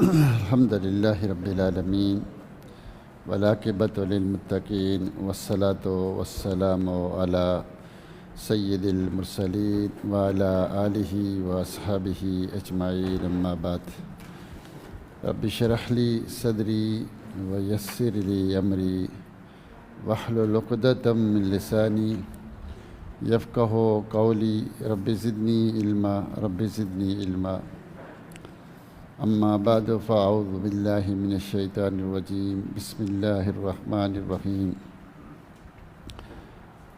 الحمد للہ رب العالمین والعاقبۃ للمتقین والصلاۃ والسلام علی سید المرسلین وعلی آلہ واصحابہ اجمعین اما بعد رب اشرح لی صدری ویسر لی امری واحلل عقدۃ من لسانی یفقہوا قولی رب زدنی علما اما بعد فاعوذ باللہ من الشیطان الرجیم بسم اللہ الرحمن الرحیم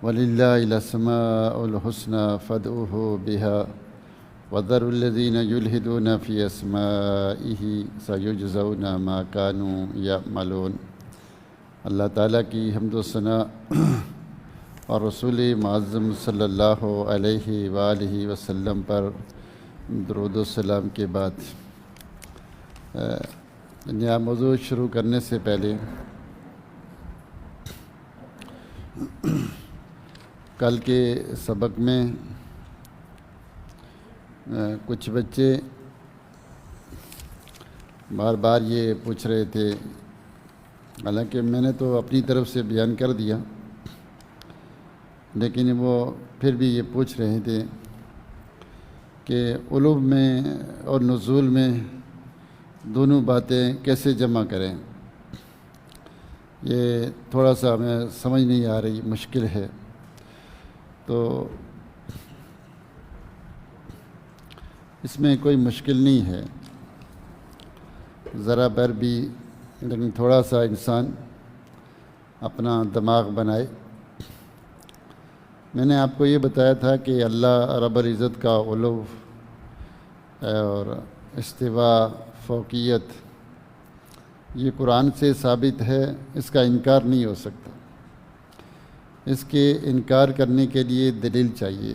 وللہ الاسماء الحسنی فادعوہ بہا وذروا الذین یلحدون فی اسمائہ سیجزون ما کانوا یعملون۔ اللہ تعالیٰ کی حمد و ثنا اور رسول معظم صلی اللہ علیہ وآلہ وسلم پر درود و سلام کے بعد نیا موضوع شروع کرنے سے پہلے کل کے سبق میں کچھ بچے بار بار یہ پوچھ رہے تھے، حالانکہ میں نے تو اپنی طرف سے بیان کر دیا، لیکن وہ پھر بھی یہ پوچھ رہے تھے کہ علو میں اور نزول میں دونوں باتیں کیسے جمع کریں۔ یہ تھوڑا سا ہمیں سمجھ نہیں آ رہی، مشکل ہے۔ تو اس میں کوئی مشکل نہیں ہے، ذرا بر بھی، لیکن تھوڑا سا انسان اپنا دماغ بنائے۔ میں نے آپ کو یہ بتایا تھا کہ اللہ رب العزت کا علو اور استوا، فوقیت، یہ قرآن سے ثابت ہے، اس کا انکار نہیں ہو سکتا۔ اس کے انکار کرنے کے لیے دلیل چاہیے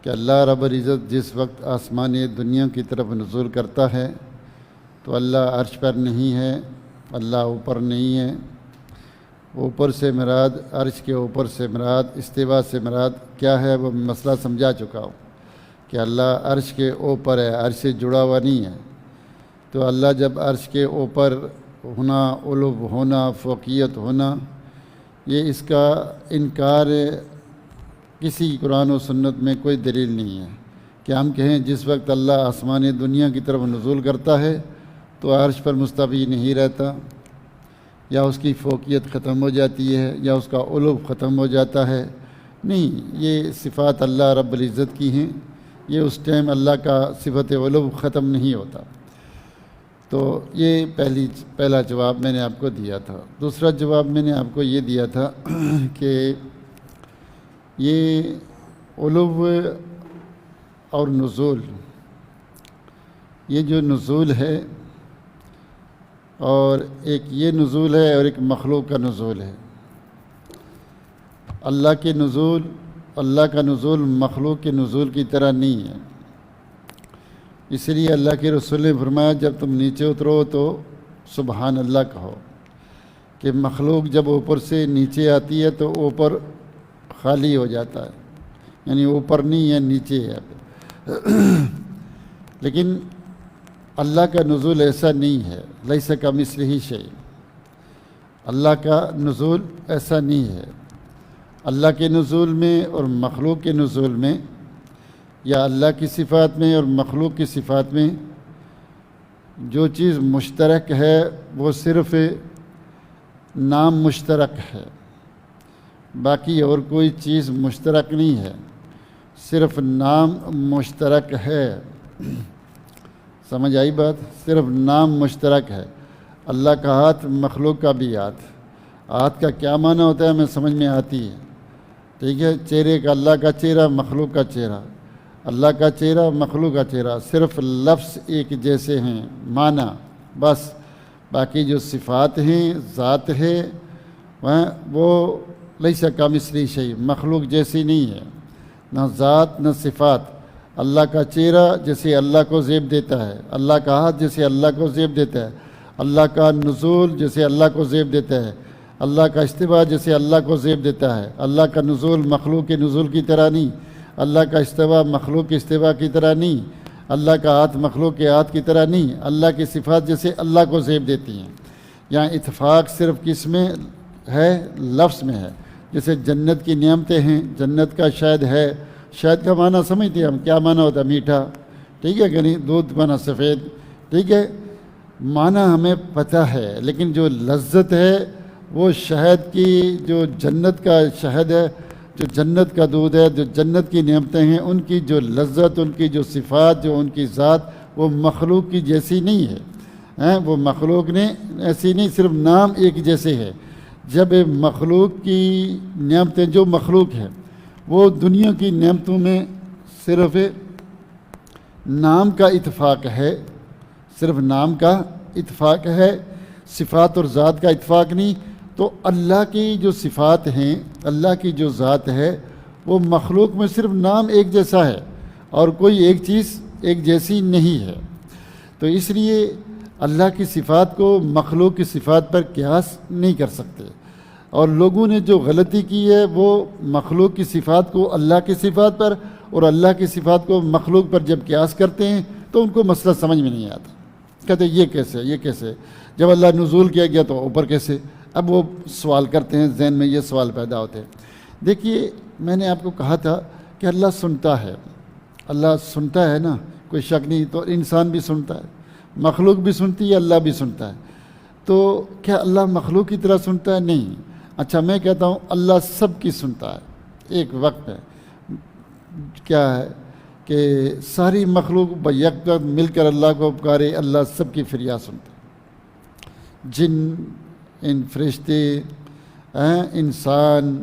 کہ اللہ رب العزت جس وقت آسمان دنیا کی طرف نزول کرتا ہے تو اللہ عرش پر نہیں ہے، اللہ اوپر نہیں ہے۔ اوپر سے مراد، عرش کے اوپر سے مراد، استوا سے مراد کیا ہے وہ مسئلہ سمجھا چکا ہوں کہ اللہ عرش کے اوپر ہے، عرش سے جڑا ہوا نہیں ہے۔ تو اللہ جب عرش کے اوپر ہونا، علو ہونا، فوقیت ہونا، یہ اس کا انکار کسی قرآن و سنت میں کوئی دلیل نہیں ہے کہ ہم کہیں جس وقت اللہ آسمان دنیا کی طرف نزول کرتا ہے تو عرش پر مستوی نہیں رہتا، یا اس کی فوقیت ختم ہو جاتی ہے، یا اس کا علو ختم ہو جاتا ہے۔ نہیں، یہ صفات اللہ رب العزت کی ہیں، یہ اس ٹائم اللہ کا صفت علو ختم نہیں ہوتا۔ تو یہ پہلا جواب میں نے آپ کو دیا تھا۔ دوسرا جواب میں نے آپ کو یہ دیا تھا کہ یہ علو اور نزول، یہ جو نزول ہے، اور ایک یہ نزول ہے اور ایک مخلوق کا نزول ہے۔ اللہ کے نزول، اللہ کا نزول مخلوق کے نزول کی طرح نہیں ہے۔ اس لیے اللہ کے رسول نے فرمایا جب تم نیچے اترو تو سبحان اللہ کہو، کہ مخلوق جب اوپر سے نیچے آتی ہے تو اوپر خالی ہو جاتا ہے، یعنی اوپر نہیں ہے، نیچے ہے۔ لیکن اللہ کا نزول ایسا نہیں ہے، لیس کمثلہ شیء، اللہ کا نزول ایسا نہیں ہے۔ اللہ کے نزول میں اور مخلوق کے نزول میں، یا اللہ کی صفات میں اور مخلوق کی صفات میں جو چیز مشترک ہے وہ صرف نام مشترک ہے، باقی اور کوئی چیز مشترک نہیں ہے، صرف نام مشترک ہے۔ سمجھ آئی بات؟ صرف نام مشترک ہے۔ اللہ کا ہاتھ، مخلوق کا بھی ہاتھ۔ ہاتھ کا کیا معنی ہوتا ہے ہمیں سمجھ میں آتی ہے، ٹھیک ہے؟ چہرے کا، اللہ کا چہرہ، مخلوق کا چہرہ، اللہ کا چہرہ، مخلوق کا چہرہ، صرف لفظ ایک جیسے ہیں، معنی بس، باقی جو صفات ہیں، ذات ہے، وہ لیس کمثلہ شیء، مخلوق جیسی نہیں ہے، نہ ذات نہ صفات۔ اللہ کا چہرہ جیسے اللہ کو زیب دیتا ہے، اللہ کا ہاتھ جیسے اللہ کو زیب دیتا ہے، اللہ کا نزول جیسے اللہ کو زیب دیتا ہے، اللہ کا استوا جیسے اللہ کو زیب دیتا ہے۔ اللہ کا نزول مخلوق کے نزول کی طرح نہیں، اللہ کا استوا مخلوق کے استوا کی طرح نہیں۔ اللہ کا ہاتھ مخلوق کے ہاتھ کی طرح نہیں، اللہ کی صفات جیسے اللہ کو زیب دیتی ہیں۔ یہاں اتفاق صرف کس میں ہے؟ لفظ میں ہے۔ جیسے جنت کی نعمتیں ہیں، جنت کا شہد ہے، شہد کا معنی سمجھتے ہیں ہم، کیا معنی ہوتا ہے؟ میٹھا، ٹھیک ہے کہ نہیں؟ دودھ معنی سفید، ٹھیک ہے، معنی ہمیں پتہ ہے، لیکن جو لذت ہے وہ شہد کی، جو جنت کا شہد ہے، جو جنت کا دودھ ہے، جو جنت کی نعمتیں ہیں، ان کی جو لذت، ان کی جو صفات، جو ان کی ذات، وہ مخلوق کی جیسی نہیں ہے۔ وہ مخلوق نے ایسی نہیں، صرف نام ایک جیسے ہے۔ جب مخلوق کی نعمتیں، جو مخلوق ہے وہ دنیا کی نعمتوں میں صرف نام کا اتفاق ہے، صرف نام کا اتفاق ہے، صفات اور ذات کا اتفاق نہیں۔ تو اللہ کی جو صفات ہیں، اللہ کی جو ذات ہے، وہ مخلوق میں صرف نام ایک جیسا ہے اور کوئی ایک چیز ایک جیسی نہیں ہے۔ تو اس لیے اللہ کی صفات کو مخلوق کی صفات پر قیاس نہیں کر سکتے، اور لوگوں نے جو غلطی کی ہے وہ مخلوق کی صفات کو اللہ کی صفات پر اور اللہ کی صفات کو مخلوق پر جب قیاس کرتے ہیں تو ان کو مسئلہ سمجھ میں نہیں آتا، کہتے یہ کیسے، یہ کیسے؟ جب اللہ نزول کیا گیا تو اوپر کیسے؟ اب وہ سوال کرتے ہیں، ذہن میں یہ سوال پیدا ہوتے ہیں۔ دیکھیے، میں نے آپ کو کہا تھا کہ اللہ سنتا ہے، اللہ سنتا ہے نا، کوئی شک نہیں۔ تو انسان بھی سنتا ہے، مخلوق بھی سنتی ہے، اللہ بھی سنتا ہے۔ تو کیا اللہ مخلوق کی طرح سنتا ہے؟ نہیں۔ اچھا، میں کہتا ہوں اللہ سب کی سنتا ہے ایک وقت میں۔ کیا ہے کہ ساری مخلوق بیک وقت مل کر اللہ کو پکارے، اللہ سب کی فریاد سنتا ہے۔ جن، ان فرشتے، انسان،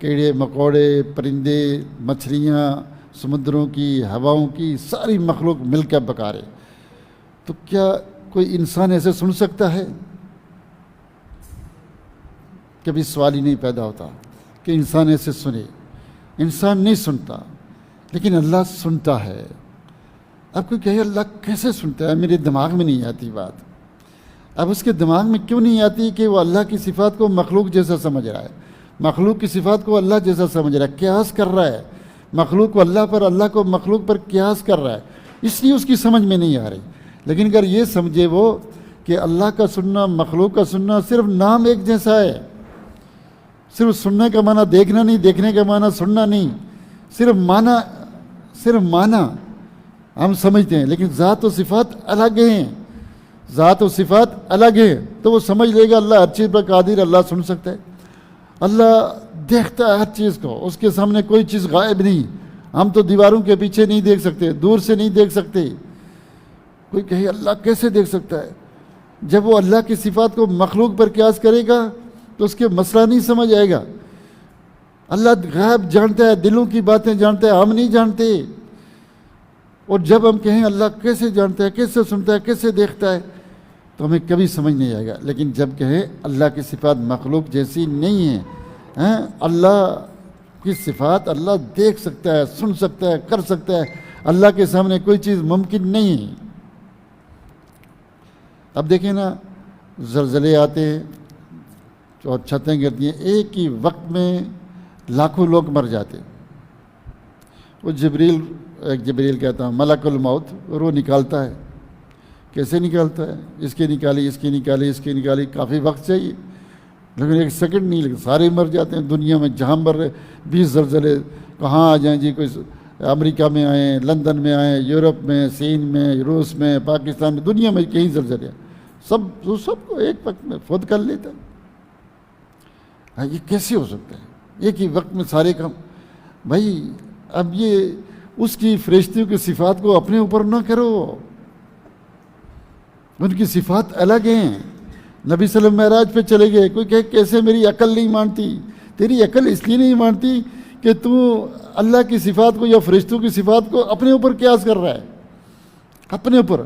کیڑے مکوڑے، پرندے، مچھلیاں، سمندروں کی، ہواؤں کی، ساری مخلوق مل کر پکارے۔ تو کیا کوئی انسان ایسے سن سکتا ہے؟ کبھی سوال ہی نہیں پیدا ہوتا کہ انسان ایسے سنے۔ انسان نہیں سنتا، لیکن اللہ سنتا ہے۔ اب کوئی کہے اللہ کیسے سنتا ہے؟ میرے دماغ میں نہیں آتی بات۔ اب اس کے دماغ میں کیوں نہیں آتی کہ وہ اللہ کی صفات کو مخلوق جیسا سمجھ رہا ہے، مخلوق کی صفات کو اللہ جیسا سمجھ رہا ہے، قیاس کر رہا ہے، مخلوق کو اللہ پر، اللہ کو مخلوق پر قیاس کر رہا ہے، اس لیے اس کی سمجھ میں نہیں آ رہی۔ لیکن اگر یہ سمجھے وہ کہ اللہ کا سننا، مخلوق کا سننا صرف نام ایک جیسا ہے، صرف سننے کا معنی دیکھنا نہیں، دیکھنے کا معنی سننا نہیں، صرف معنی ہم سمجھتے ہیں، لیکن ذات و صفات الگ ہیں، ذات و صفات الگ ہیں، تو وہ سمجھ لے گا اللہ ہر چیز پر قادر، اللہ سن سکتا ہے، اللہ دیکھتا ہے ہر چیز کو، اس کے سامنے کوئی چیز غائب نہیں۔ ہم تو دیواروں کے پیچھے نہیں دیکھ سکتے، دور سے نہیں دیکھ سکتے۔ کوئی کہے اللہ کیسے دیکھ سکتا ہے؟ جب وہ اللہ کی صفات کو مخلوق پر قیاس کرے گا تو اس کے مسئلہ نہیں سمجھ آئے گا۔ اللہ غیب جانتا ہے، دلوں کی باتیں جانتا ہے، ہم نہیں جانتے۔ اور جب ہم کہیں اللہ کیسے جانتا ہے، کیسے سنتا ہے، کیسے دیکھتا ہے، تو ہمیں کبھی سمجھ نہیں آئے گا۔ لیکن جب کہیں اللہ کی صفات مخلوق جیسی نہیں ہیں، اللہ کی صفات اللہ دیکھ سکتا ہے، سن سکتا ہے، کر سکتا ہے، اللہ کے سامنے کوئی چیز ممکن نہیں ہے۔ اب دیکھیں نا، زلزلے آتے ہیں اور چھتیں گرتی ہیں، ایک ہی وقت میں لاکھوں لوگ مر جاتے ہیں۔ وہ جبریل کہتا ہے ملک الموت روح نکالتا ہے۔ کیسے نکالتا ہے؟ اس کی نکالی، کافی وقت چاہیے، لیکن ایک سیکنڈ نہیں، لیکن سارے مر جاتے ہیں دنیا میں جہاں مر رہے۔ 20 زلزلے کہاں آ جائیں جی، کوئی امریکہ میں آئیں، لندن میں آئیں، یورپ میں، چین میں، روس میں، پاکستان میں، دنیا میں کہیں زلزلے سب کو ایک وقت میں فوت کر لیتا ہے۔ یہ کیسے ہو سکتا ہے؟ ایک ہی وقت میں سارے کام۔ بھائی اب یہ اس کی فرشتیوں کی صفات کو اپنے اوپر نہ کرو، ان کی صفات الگ ہیں۔ نبی صلی اللہ علیہ وسلم معراج پہ چلے گئے، کوئی کہے کیسے میری عقل نہیں مانتی؟ تیری عقل اس لیے نہیں مانتی کہ تو اللہ کی صفات کو یا فرشتوں کی صفات کو اپنے اوپر قیاس کر رہا ہے، اپنے اوپر۔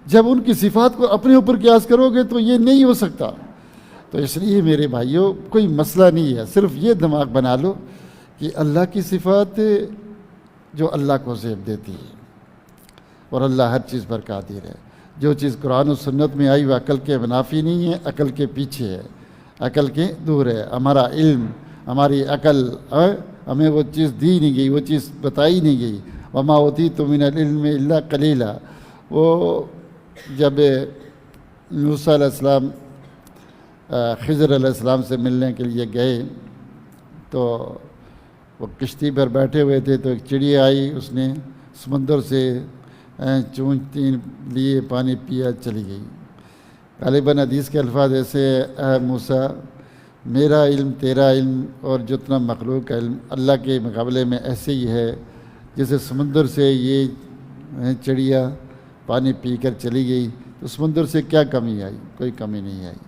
جب ان کی صفات کو اپنے اوپر قیاس کرو گے تو یہ نہیں ہو سکتا۔ تو اس لیے میرے بھائیوں کوئی مسئلہ نہیں ہے، صرف یہ دماغ بنا لو کہ اللہ کی صفات جو اللہ کو زیب دیتی ہے، اور اللہ ہر چیز پر قادر ہے۔ جو چیز قرآن و سنت میں آئی وہ عقل کے منافی نہیں ہے، عقل کے پیچھے ہے، عقل کے دور ہے۔ ہمارا علم، ہماری عقل، ہمیں وہ چیز دی نہیں گئی، وہ چیز بتائی نہیں گئی، وما اوتیتم من العلم الا قلیلا۔ وہ جب موسیٰ علیہ السلام خضر علیہ السلام سے ملنے کے لیے گئے تو وہ کشتی پر بیٹھے ہوئے تھے، تو ایک چڑیا آئی، اس نے سمندر سے چونچتی لیے پانی پیا، چلی گئی۔ غالباً حدیث کے الفاظ ایسے، اے موسیٰ میرا علم تیرا علم اور جتنا مخلوق کا علم اللہ کے مقابلے میں ایسے ہی ہے جیسے سمندر سے یہ چڑیا پانی پی کر چلی گئی، تو سمندر سے کیا کمی آئی؟ کوئی کمی نہیں آئی۔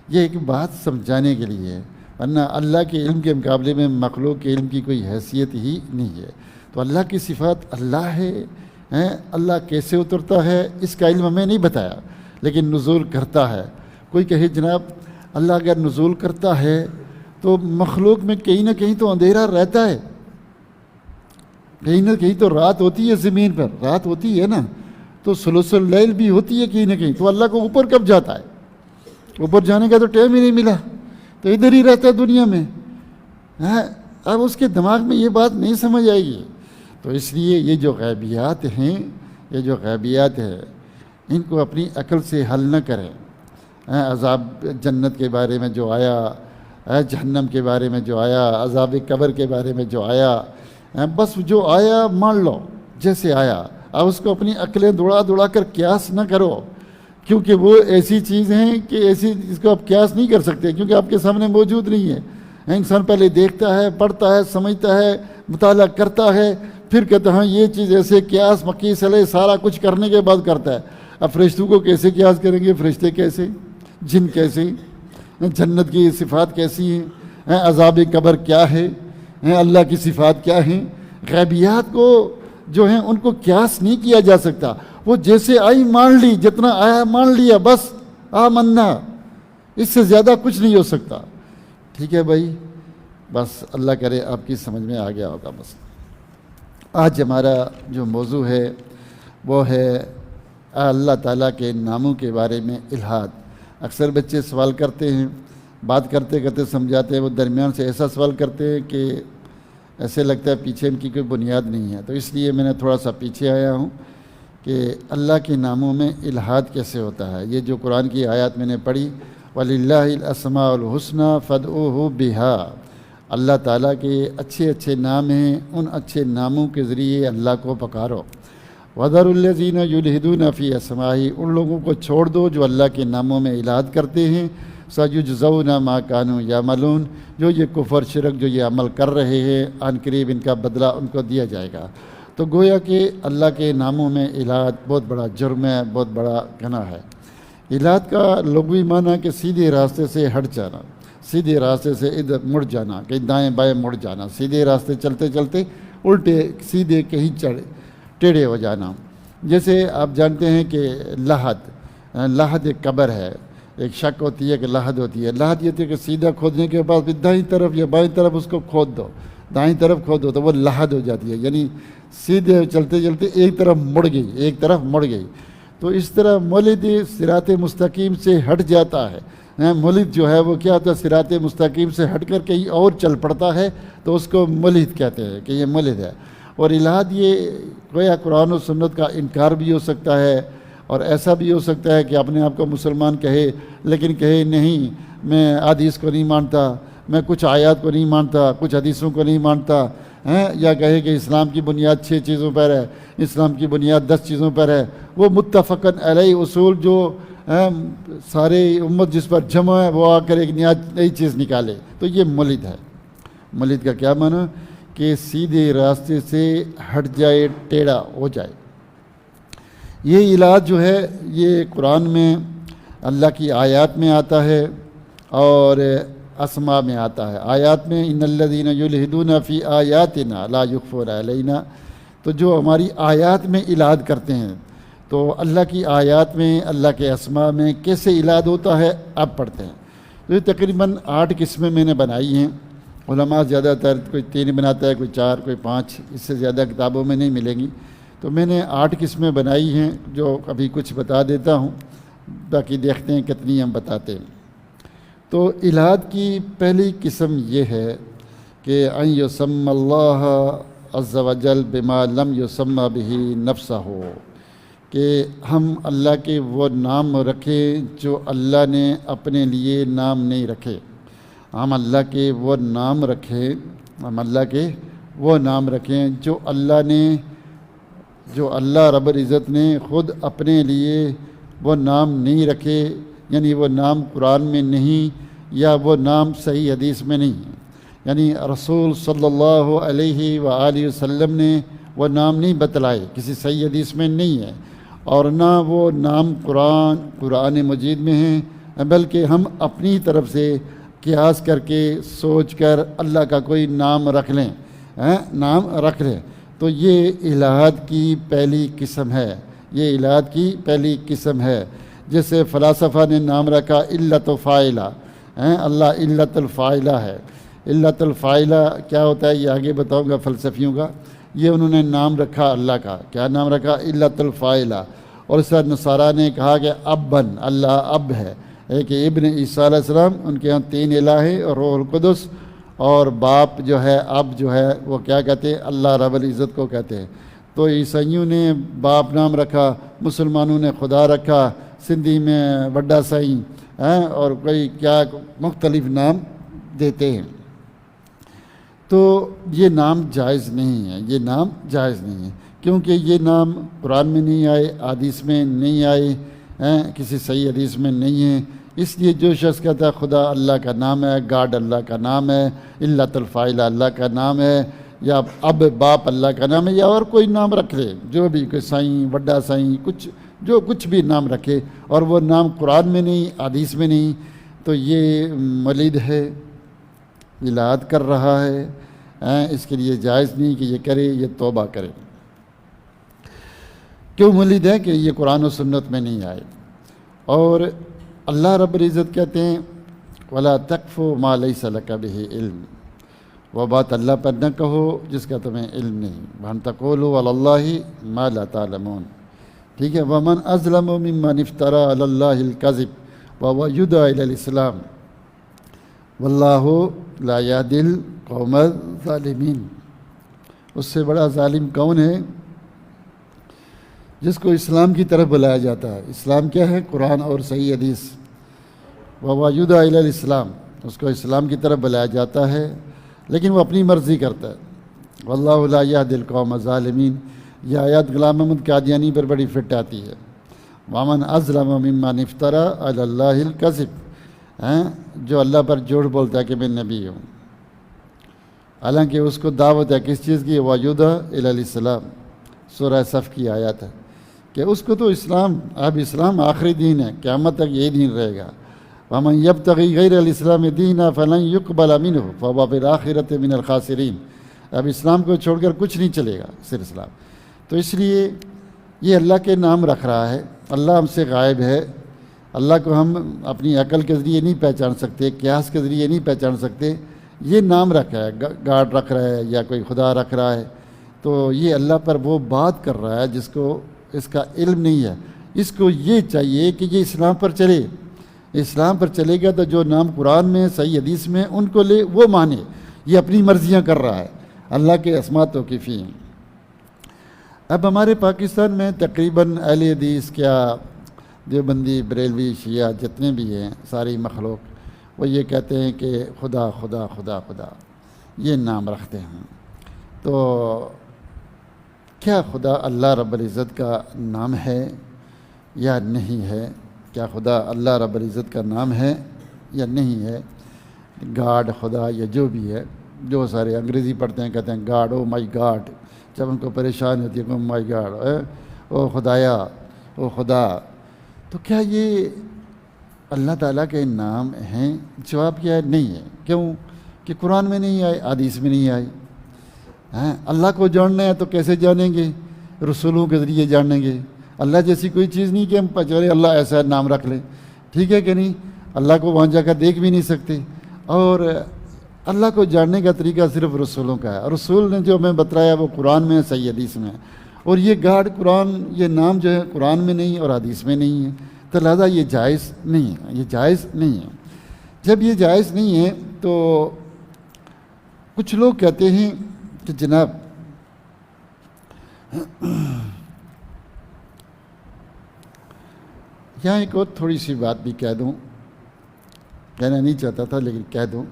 یہ ایک بات سمجھانے کے لیے ہے، ورنہ اللہ کے علم کے مقابلے میں مخلوق کے علم کی کوئی حیثیت ہی نہیں ہے۔ تو اللہ کی صفات اللہ ہے، اللہ کیسے اترتا ہے اس کا علم ہمیں نہیں بتایا، لیکن نزول کرتا ہے۔ کوئی کہے جناب اللہ اگر نزول کرتا ہے تو مخلوق میں کہیں نہ کہیں تو اندھیرا رہتا ہے، کہیں نہ کہیں تو رات ہوتی ہے، زمین پر رات ہوتی ہے نا، تو ثلث اللیل بھی ہوتی ہے کہیں نہ کہیں، تو اللہ کو اوپر کب جاتا ہے؟ اوپر جانے کا تو ٹائم ہی نہیں ملا، تو ادھر ہی رہتا ہے دنیا میں۔ اب اس کے دماغ میں یہ بات نہیں سمجھ آئے گی، تو اس لیے یہ جو غیبیات ہیں، یہ جو غیبیات ہے، ان کو اپنی عقل سے حل نہ کریں۔ عذاب جنت کے بارے میں جو آیا، جہنم کے بارے میں جو آیا، عذاب قبر کے بارے میں جو آیا، بس جو آیا مان لو جیسے آیا۔ اب اس کو اپنی عقلیں دوڑا کر قیاس نہ کرو، کیونکہ وہ ایسی چیز ہیں کہ ایسی جس کو آپ قیاس نہیں کر سکتے، کیونکہ آپ کے سامنے موجود نہیں ہے۔ انسان پہلے دیکھتا ہے، پڑھتا ہے، سمجھتا ہے، مطالعہ کرتا ہے، پھر کہتا ہے ہاں یہ چیز ایسے، قیاس مقیس علیہ سارا کچھ کرنے کے بعد کرتا ہے۔ اب فرشتوں کو کیسے قیاس کریں گے؟ فرشتے کیسے، جن کیسے، جنت کی صفات کیسی ہیں، عذاب قبر کیا ہے، اللہ کی صفات کیا ہیں؟ غیبیات کو جو ہیں ان کو قیاس نہیں کیا جا سکتا۔ وہ جیسے آئی مان لی، جتنا آیا مان لیا، بس آمنا، اس سے زیادہ کچھ نہیں ہو سکتا۔ ٹھیک ہے بھائی، بس اللہ کرے آپ کی سمجھ میں آ گیا ہوگا۔ بس آج ہمارا جو موضوع ہے وہ ہے اللہ تعالیٰ کے ناموں کے بارے میں الہاد۔ اکثر بچے سوال کرتے ہیں، بات کرتے کرتے سمجھاتے ہیں، وہ درمیان سے ایسا سوال کرتے ہیں کہ ایسے لگتا ہے پیچھے ان کی کوئی بنیاد نہیں ہے، تو اس لیے میں نے تھوڑا سا پیچھے آیا ہوں کہ اللہ کے ناموں میں الہاد کیسے ہوتا ہے۔ یہ جو قرآن کی آیات میں نے پڑھی، وَلِلَّهِ الْأَسْمَاءُ الْحُسْنَى فَادْعُوهُ بِهَا، اللہ تعالیٰ کے اچھے اچھے نام ہیں، ان اچھے ناموں کے ذریعے اللہ کو پکارو۔ وَذَرُوا الَّذِينَ يُلْحِدُونَ فِي أَسْمَائِهِ، ان لوگوں کو چھوڑ دو جو اللہ کے ناموں میں الہاد کرتے ہیں۔ سَيُجْزَوْنَ مَا كَانُوا يَعْمَلُونَ، جو یہ کفر شرک جو یہ عمل کر رہے ہیں عن قریب ان کا بدلہ ان کو دیا جائے گا۔ تو گویا کہ اللہ کے ناموں میں الہاد بہت بڑا جرم ہے، بہت بڑا گناہ ہے۔ الہاد کا لغوی معنی کہ سیدھے راستے سے ہٹ جانا، سیدھے راستے سے ادھر مڑ جانا، کہیں دائیں بائیں مڑ جانا، سیدھے راستے چلتے چلتے الٹے سیدھے کہیں ٹیڑھے ہو جانا۔ جیسے آپ جانتے ہیں کہ لحد ایک قبر ہے، ایک شک ہوتی ہے کہ لحد ہوتی ہے۔ لحد یہ تھی کہ سیدھا کھودنے کے بعد پھر دائیں طرف یا بائیں طرف اس کو کھود دو، دائیں طرف کھود دو تو وہ لحد ہو جاتی ہے، یعنی سیدھے چلتے چلتے ایک طرف مڑ گئی، ایک طرف مڑ گئی۔ تو اس طرح مولد صراط مستقیم سے ہٹ جاتا ہے۔ مولد جو ہے وہ کیا ہوتا ہے؟ صراط مستقیم سے ہٹ کر کہیں اور چل پڑتا ہے، تو اس کو مولد کہتے ہیں کہ یہ مولد ہے۔ اور الہاد یہ گویا قرآن و سنت کا انکار بھی ہو سکتا ہے، اور ایسا بھی ہو سکتا ہے کہ اپنے آپ کو مسلمان کہے لیکن کہے نہیں میں حدیث کو نہیں مانتا، میں کچھ آیات کو نہیں مانتا، کچھ حدیثوں کو نہیں مانتا، یا کہے کہ اسلام کی بنیاد 6 چیزوں پر ہے، اسلام کی بنیاد 10 چیزوں پر ہے۔ وہ متفقاً علیہ اصول جو سارے امت جس پر جمع ہے وہ آ کر ایک نئی چیز نکالے، تو یہ مولد ہے۔ مولد کا کیا معنی؟ کہ سیدھے راستے سے ہٹ جائے، ٹیڑھا ہو جائے۔ یہ الہاد جو ہے یہ قرآن میں اللہ کی آیات میں آتا ہے اور اسماء میں آتا ہے۔ آیات میں ان الذین یلحدون فی آیاتنا لا یخفون علینا، تو جو ہماری آیات میں الہاد کرتے ہیں، تو اللہ کی آیات میں، اللہ کے اسماء میں کیسے الہاد ہوتا ہے اب پڑھتے ہیں۔ تو یہ تقریباً 8 قسمیں میں نے بنائی ہیں۔ علماء زیادہ تر کوئی 3 بناتا ہے، کوئی 4، کوئی 5، اس سے زیادہ کتابوں میں نہیں ملیں گی۔ تو میں نے 8 قسمیں بنائی ہیں جو ابھی کچھ بتا دیتا ہوں، باقی دیکھتے ہیں کتنی ہم بتاتے ہیں۔ تو الہاد کی پہلی قسم یہ ہے کہ ان یسم اللہ عز وجل بما لم یسمى به نفسہ، کہ ہم اللہ کے وہ نام رکھیں جو اللہ نے اپنے لیے نام نہیں رکھے۔ ہم اللہ کے وہ نام رکھیں، ہم اللہ کے وہ نام رکھیں جو اللہ رب العزت نے خود اپنے لیے وہ نام نہیں رکھے، یعنی وہ نام قرآن میں نہیں یا وہ نام صحیح حدیث میں نہیں، یعنی رسول صلی اللہ علیہ وآلہ وسلم نے وہ نام نہیں بتلائے، کسی صحیح حدیث میں نہیں ہے، اور نہ وہ نام قرآن مجید میں ہیں، بلکہ ہم اپنی طرف سے قیاس کر کے سوچ کر اللہ کا کوئی نام رکھ لیں، تو یہ الہاد کی پہلی قسم ہے، یہ الہاد کی پہلی قسم ہے۔ جیسے فلاسفہ نے نام رکھا علت و فاعلہ، اللہ علت الفاعلہ ہے۔ علت الفاعلہ کیا ہوتا ہے یہ آگے بتاؤں گا فلسفیوں کا۔ یہ انہوں نے نام رکھا اللہ کا، کیا نام رکھا؟ علت الفاعلہ۔ اور اس طرح نصارہ نے کہا کہ ابن، اللہ اب ہے، ایک ابن عیسیٰ علیہ السلام، ان کے ہاں 3 الہ ہیں، اور روح القدس، اور باپ جو ہے اب جو ہے وہ کیا کہتے ہیں؟ اللہ رب العزت کو کہتے ہیں۔ تو عیسائیوں نے باپ نام رکھا، مسلمانوں نے خدا رکھا، سندھی میں وڈا سائیں، اور کوئی کیا مختلف نام دیتے ہیں۔ تو یہ نام جائز نہیں ہے، یہ نام جائز نہیں ہے، کیونکہ یہ نام قرآن میں نہیں آئے، حدیث میں نہیں آئے، کسی صحیح حدیث میں نہیں ہے۔ اس لیے جو شخص کہتا ہے خدا اللہ کا نام ہے، گاڈ اللہ کا نام ہے، علت الفاعلہ اللہ کا نام ہے، یا اب باپ اللہ کا نام ہے، یا اور کوئی نام رکھ لے، جو بھی، کوئی سائیں، وڈا سائیں، کچھ بھی نام رکھے، اور وہ نام قرآن میں نہیں، حدیث میں نہیں، تو یہ ملید ہے، الہاد کر رہا ہے۔ اس کے لیے جائز نہیں کہ یہ کرے، یہ توبہ کرے۔ کیوں ملید ہے؟ کہ یہ قرآن و سنت میں نہیں آئے۔ اور اللہ رب العزت کہتے ہیں وَلَا تَقْفُ مَا لَيْسَ لَكَ بِهِ عِلْمٌ، وہ بات اللہ پر نہ کہو جس کا تمہیں علم نہیں، وَأَن تَقُولُوا عَلَى اللَّهِ مَا لَا تَعْلَمُونَ، ٹھیک ہے؟ وَمَنْ أَظْلَمُ مِمَّنِ افْتَرَىٰ عَلَى اللَّهِ الْكَذِبَ وَهُوَ يُدْعَىٰ إِلَى الْإِسْلَامِ وَاللَّهُ لَا يَهْدِي الْقَوْمَ الظَّالِمِينَ۔ اس سے بڑا ظالم کون ہے؟ جس کو اسلام کی طرف بلایا جاتا ہے۔ اسلام کیا ہے؟ قرآن اور صحیح حدیث۔ وَهُوَ يُدْعَىٰ إِلَى الْإِسْلَامِ، اس کو اسلام کی طرف بلایا جاتا ہے، لیکن وہ اپنی مرضی کرتا ہے۔ وَاللَّهُ لَا يَهْدِي الْقَوْمَ الظَّالِمِينَ، یہ آیات غلام محمد قادیانی پر بڑی فٹ آتی ہے۔ وَمَنْ أَظْلَمُ مِمَّنِ افْتَرَىٰ عَلَى اللَّهِ الْكَذِبَ، جو اللہ پر جھوٹ بولتا ہے کہ میں نبی ہوں، حالانکہ اس کو دعوت ہے کس چیز کی؟ وَيُدْعَىٰ إِلَى الْإِسْلَامِ، سورہ صف کی آیات ہے کہ اس کو تو اب اسلام آخری دین ہے، قیامت تک یہی دین رہے گا۔ وَمَنْ يَبْتَغِي غَيْرَ الْإِسْلَامِ دِينًا فَلَنْ يُقْبَلَ مِنْهُ فَهُوَ فِي الْآخِرَةِ مِنَ الْخَاسِرِينَ۔ اب اسلام کو چھوڑ کر کچھ نہیں چلے گا، صرف اسلام۔ تو اس لیے یہ اللہ کے نام رکھ رہا ہے۔ اللہ ہم سے غائب ہے، اللہ کو ہم اپنی عقل کے ذریعے نہیں پہچان سکتے، قیاس کے ذریعے نہیں پہچان سکتے۔ یہ نام رکھا ہے، گاڈ رکھ رہا ہے یا کوئی خدا رکھ رہا ہے، تو یہ اللہ پر وہ بات کر رہا ہے جس کو اس کا علم نہیں ہے۔ اس کو یہ چاہیے کہ یہ اسلام پر چلے، اسلام پر چلے گا تو جو نام قرآن میں صحیح حدیث میں ان کو لے، وہ مانے۔ یہ اپنی مرضیاں کر رہا ہے، اللہ کے اسماء توقیفی ہیں۔ اب ہمارے پاکستان میں تقریباً اہل حدیث، کیا دیوبندی، بریلوی، شیعہ جتنے بھی ہیں، ساری مخلوق، وہ یہ کہتے ہیں کہ خدا خدا خدا خدا، یہ نام رکھتے ہیں۔ تو کیا خدا اللہ رب العزت کا نام ہے یا نہیں ہے؟ کیا خدا اللہ رب العزت کا نام ہے یا نہیں ہے؟ گاڈ، خدا، یا جو بھی ہے، جو سارے انگریزی پڑھتے ہیں کہتے ہیں گاڈ، او مائی گاڈ، جب ان کو پریشان ہوتی ہے کہ او مائی گاڈ، او خدایا، او خدا، تو کیا یہ اللہ تعالیٰ کے نام ہیں؟ جواب کیا ہے؟ نہیں ہے۔ کیوں؟ کہ قرآن میں نہیں آئے، حدیث میں نہیں آئے۔ اللہ کو جاننا ہے تو کیسے جانیں گے؟ رسولوں کے ذریعے جانیں گے۔ اللہ جیسی کوئی چیز نہیں کہ ہم پچھلے اللہ ایسا نام رکھ لیں، ٹھیک ہے کہ نہیں؟ اللہ کو وہاں جا کر دیکھ بھی نہیں سکتے۔ اور اللہ کو جاننے کا طریقہ صرف رسولوں کا ہے، رسول نے جو ہمیں بتلایا وہ قرآن میں ہے، صحیح حدیث میں ہے۔ اور یہ گاڈ، قرآن، یہ نام جو ہے قرآن میں نہیں اور حدیث میں نہیں ہے، تو لہٰذا یہ جائز نہیں ہے، یہ جائز نہیں ہے۔ جب یہ جائز نہیں ہے تو کچھ لوگ کہتے ہیں کہ جناب یہاں ایک اور تھوڑی سی بات بھی کہہ دوں، کہنا نہیں چاہتا تھا لیکن کہہ دوں،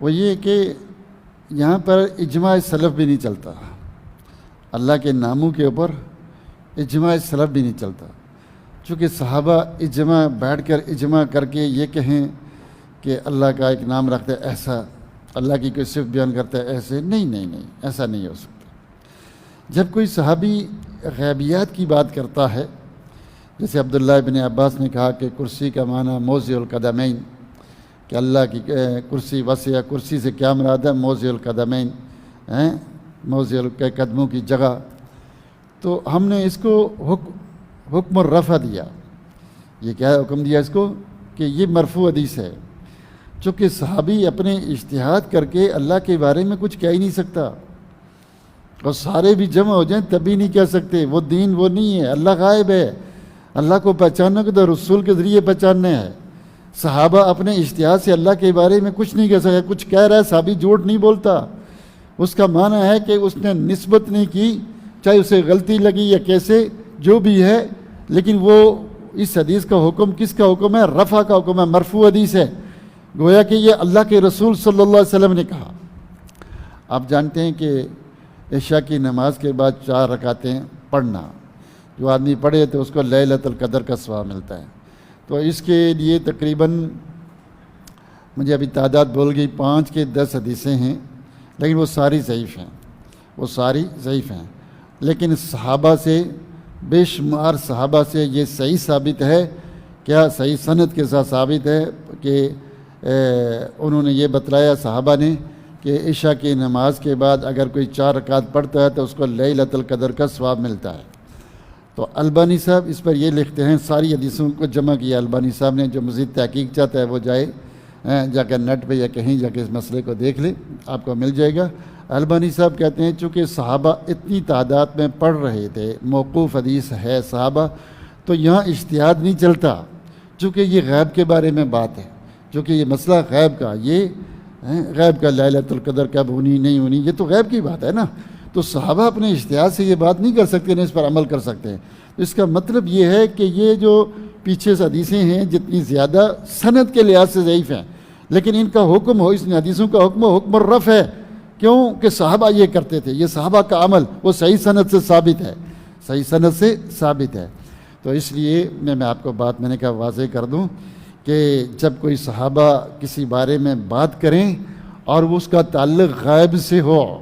وہ یہ کہ یہاں پر اجماع سلف بھی نہیں چلتا، اللہ کے ناموں کے اوپر اجماع سلف بھی نہیں چلتا، چونکہ صحابہ اجماع بیٹھ کر اجماع کر کے یہ کہیں کہ اللہ کا ایک نام رکھتا ہے ایسا، اللہ کی کوئی صفت بیان کرتا ہے ایسے، نہیں، ایسا نہیں ہو سکتا۔ جب کوئی صحابی غیبیات کی بات کرتا ہے، جیسے عبداللہ ابن عباس نے کہا کہ کرسی کا معنی موضع القدمین، کہ اللہ کی کرسی وسیع، کرسی سے کیا مراد ہے؟ موضع القدمین، موضع کے قدموں کی جگہ، تو ہم نے اس کو حکم الرفع دیا۔ یہ کیا حکم دیا اس کو؟ کہ یہ مرفوع حدیث ہے، چونکہ صحابی اپنے اجتہاد کر کے اللہ کے بارے میں کچھ کہہ ہی نہیں سکتا، اور سارے بھی جمع ہو جائیں تب بھی نہیں کہہ سکتے۔ وہ دین وہ نہیں ہے، اللہ غائب ہے، اللہ کو پہچاننا کو تو رسول کے ذریعے پہچاننا ہے۔ صحابہ اپنے اجتہاد سے اللہ کے بارے میں کچھ نہیں کہہ سکے، کچھ کہہ رہا ہے صحابی جھوٹ نہیں بولتا، اس کا معنی ہے کہ اس نے نسبت نہیں کی، چاہے اسے غلطی لگی یا کیسے جو بھی ہے، لیکن وہ اس حدیث کا حکم کس کا حکم ہے؟ رفع کا حکم ہے، مرفوع حدیث ہے، گویا کہ یہ اللہ کے رسول صلی اللہ علیہ وسلم نے کہا۔ آپ جانتے ہیں کہ عشاء کی نماز کے بعد 4 رکعتیں پڑھنا، جو آدمی پڑھے تو اس کو لیلۃ القدر کا ثواب ملتا ہے۔ تو اس کے لیے تقریباً مجھے ابھی تعداد بول گئی 5 کے 10 حدیثیں ہیں، لیکن وہ ساری ضعیف ہیں، لیکن صحابہ سے بے شمار صحابہ سے یہ صحیح ثابت ہے، کیا صحیح سند کے ساتھ ثابت ہے کہ انہوں نے یہ بتلایا صحابہ نے کہ عشاء کی نماز کے بعد اگر کوئی 4 رکعت پڑھتا ہے تو اس کو لیلۃ القدر کا ثواب ملتا ہے۔ تو البانی صاحب اس پر یہ لکھتے ہیں، ساری حدیثوں کو جمع کیا البانی صاحب نے، جو مزید تحقیق چاہتا ہے وہ جائے جا کر نیٹ پہ یا کہیں جا کے اس مسئلے کو دیکھ لے، آپ کو مل جائے گا۔ البانی صاحب کہتے ہیں چونکہ صحابہ اتنی تعداد میں پڑھ رہے تھے، موقوف حدیث ہے صحابہ، تو یہاں اجتہاد نہیں چلتا، چونکہ یہ غیب کے بارے میں بات ہے، چونکہ یہ مسئلہ غیب کا، یہ غیب کا لیلۃ القدر کب ہونی نہیں ہونی، یہ تو غیب کی بات ہے نا، تو صحابہ اپنے اجتہاد سے یہ بات نہیں کر سکتے، نہ اس پر عمل کر سکتے ہیں۔ اس کا مطلب یہ ہے کہ یہ جو پیچھے سے حدیثیں ہیں جتنی زیادہ سند کے لحاظ سے ضعیف ہیں، لیکن ان کا حکم ہو، اس حدیثوں کا حکم الرفع ہے، کیوں کہ صحابہ یہ کرتے تھے، یہ صحابہ کا عمل وہ صحیح سند سے ثابت ہے، تو اس لیے میں آپ کو بات میں نے کہا واضح کر دوں کہ جب کوئی صحابہ کسی بارے میں بات کریں اور وہ اس کا تعلق غیب سے ہو،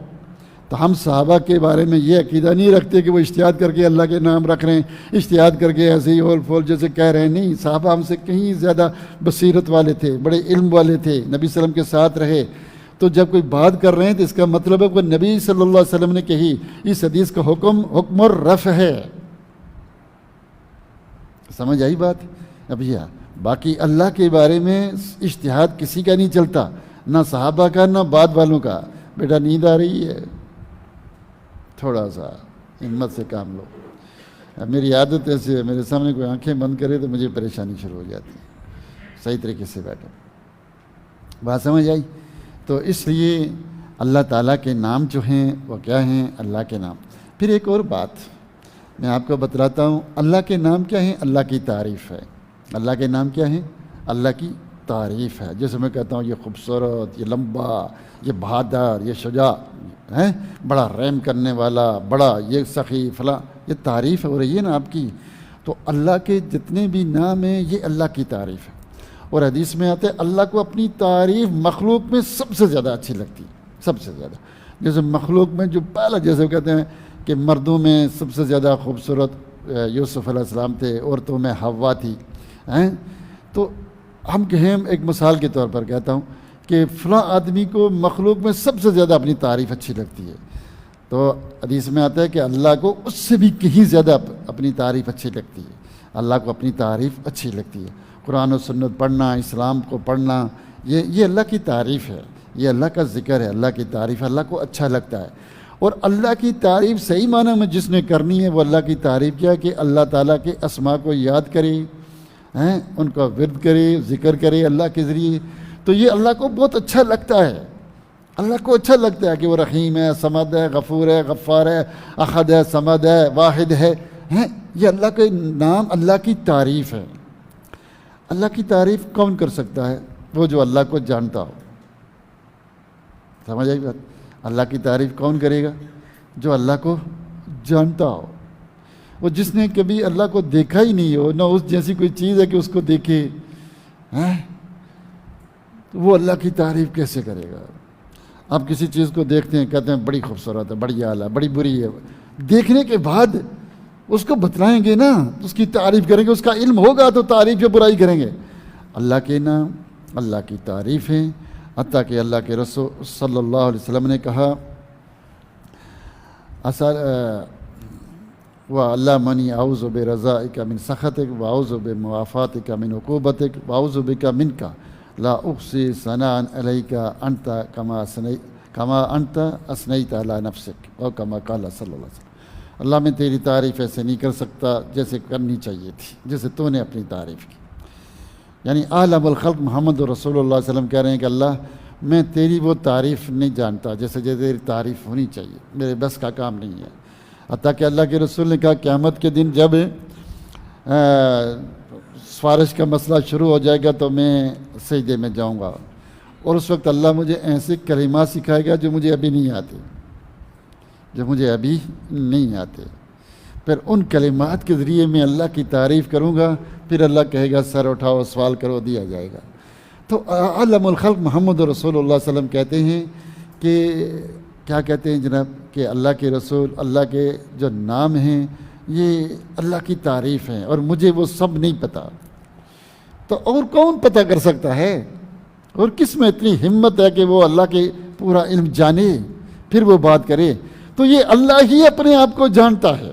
تو ہم صحابہ کے بارے میں یہ عقیدہ نہیں رکھتے کہ وہ اجتہاد کر کے اللہ کے نام رکھ رہے ہیں، اجتہاد کر کے ایسے ہی ہول پھول جیسے کہہ رہے ہیں، نہیں، صحابہ ہم سے کہیں زیادہ بصیرت والے تھے، بڑے علم والے تھے، نبی صلی اللہ علیہ وسلم کے ساتھ رہے، تو جب کوئی بات کر رہے ہیں تو اس کا مطلب ہے کہ نبی صلی اللہ علیہ وسلم نے کہی، اس حدیث کا حکم الرفع ہے۔ سمجھ آئی بات؟ اب یہ باقی اللہ کے بارے میں اجتہاد کسی کا نہیں چلتا، نہ صحابہ کا نہ بعد والوں کا۔ بیٹا نیند آ رہی ہے، تھوڑا سا ہمت سے کام لو۔ اب میری عادت ایسے ہے، میرے سامنے کوئی آنکھیں بند کرے تو مجھے پریشانی شروع ہو جاتی ہے، صحیح طریقے سے بیٹھو۔ بات سمجھ آئی؟ تو اس لیے اللہ تعالیٰ کے نام جو ہیں وہ کیا ہیں؟ اللہ کے نام۔ پھر ایک اور بات میں آپ کو بتلاتا ہوں، اللہ کے نام کیا ہیں؟ اللہ کی تعریف ہے۔ اللہ کے نام کیا ہیں؟ اللہ کی تعریف ہے۔ جیسے میں کہتا ہوں یہ خوبصورت، یہ لمبا، یہ بہادر، یہ شجاع ہے، بڑا رحم کرنے والا، بڑا یہ سخی فلاں، یہ تعریف ہو رہی ہے نا آپ کی۔ تو اللہ کے جتنے بھی نام ہیں یہ اللہ کی تعریف ہے، اور حدیث میں آتے ہیں اللہ کو اپنی تعریف مخلوق میں سب سے زیادہ اچھی لگتی ہے، سب سے زیادہ۔ جیسے مخلوق میں جو پہلا، جیسے کہتے ہیں کہ مردوں میں سب سے زیادہ خوبصورت یوسف علیہ السلام تھے، عورتوں میں حوا تھی، تو ہم کہیں، ایک مثال کے طور پر کہتا ہوں کہ فلاں آدمی کو مخلوق میں سب سے زیادہ اپنی تعریف اچھی لگتی ہے، تو حدیث میں آتا ہے کہ اللہ کو اس سے بھی کہیں زیادہ اپنی تعریف اچھی لگتی ہے، اللہ کو اپنی تعریف اچھی لگتی ہے۔ قرآن و سنت پڑھنا، اسلام کو پڑھنا، یہ اللہ کی تعریف ہے، یہ اللہ کا ذکر ہے، اللہ کی تعریف اللہ کو اچھا لگتا ہے۔ اور اللہ کی تعریف صحیح معنی میں جس نے کرنی ہے وہ اللہ کی تعریف کیا کہ اللہ تعالیٰ کے اسماء کو یاد کرے، ان کا ورد کرے، ذکر کرے اللہ کے ذریعے، تو یہ اللہ کو بہت اچھا لگتا ہے۔ اللہ کو اچھا لگتا ہے کہ وہ رحیم ہے، صمد ہے، غفور ہے، غفار ہے، احد ہے، صمد ہے، واحد ہے. یہ اللہ کے نام، اللہ کی تعریف ہے. اللہ کی تعریف کون کر سکتا ہے؟ وہ جو اللہ کو جانتا ہو. سمجھ آئی بات؟ اللہ کی تعریف کون کرے گا؟ جو اللہ کو جانتا ہو. وہ جس نے کبھی اللہ کو دیکھا ہی نہیں ہو، نہ اس جیسی کوئی چیز ہے کہ اس کو دیکھے، تو وہ اللہ کی تعریف کیسے کرے گا؟ آپ کسی چیز کو دیکھتے ہیں، کہتے ہیں بڑی خوبصورت ہے، بڑی اعلیٰ، بڑی بری ہے. دیکھنے کے بعد اس کو بتلائیں گے نا، اس کی تعریف کریں گے، اس کا علم ہوگا تو تعریف یا برائی کریں گے. اللہ کے نام، اللہ کی تعریف ہے. حتیٰ کہ اللہ کے رسول صلی اللہ علیہ وسلم نے کہا وَعَلَّمَنِي أَعُوذُ بِرَضَائِكَ مِنْ سَخَطِكَ وَأَعُوذُ بِمُعَافَاتِكَ مِنْ عُقُوبَتِكَ وَأَعُوذُ بِكَ مِنْكَ لَا أُحْصِي ثَنَاءً عَلَيْكَ أَنْتَ كَمَا أَنْتَ أَثْنَيْتَ عَلَى نَفْسِكَ أو كما قال صلی اللہ علیہ وسلم. اللہ میں تیری تعریف ایسے نہیں کر سکتا جیسے کرنی چاہیے تھی، جیسے تو نے اپنی تعریف کی. یعنی اعلم الخلق محمد رسول اللہ علیہ وسلم کہہ رہے ہیں کہ اللہ میں تیری وہ تعریف نہیں جانتا جیسے تیری تعریف ہونی چاہیے، میرے بس کا کام نہیں ہے. حتیٰ کہ اللہ کے رسول نے کہا قیامت کے دن جب سفارش کا مسئلہ شروع ہو جائے گا تو میں سجدے میں جاؤں گا، اور اس وقت اللہ مجھے ایسے کلمات سکھائے گا جو مجھے ابھی نہیں آتے، پھر ان کلمات کے ذریعے میں اللہ کی تعریف کروں گا. پھر اللہ کہے گا سر اٹھاؤ، سوال کرو، دیا جائے گا. تو اعلم الخلق محمد رسول اللہ صلی اللہ علیہ وسلم کہتے ہیں کہ کیا کہتے ہیں جناب کہ اللہ کے رسول، اللہ کے جو نام ہیں یہ اللہ کی تعریف ہیں، اور مجھے وہ سب نہیں پتہ. تو اور کون پتہ کر سکتا ہے؟ اور کس میں اتنی ہمت ہے کہ وہ اللہ کے پورا علم جانے پھر وہ بات کرے؟ تو یہ اللہ ہی اپنے آپ کو جانتا ہے،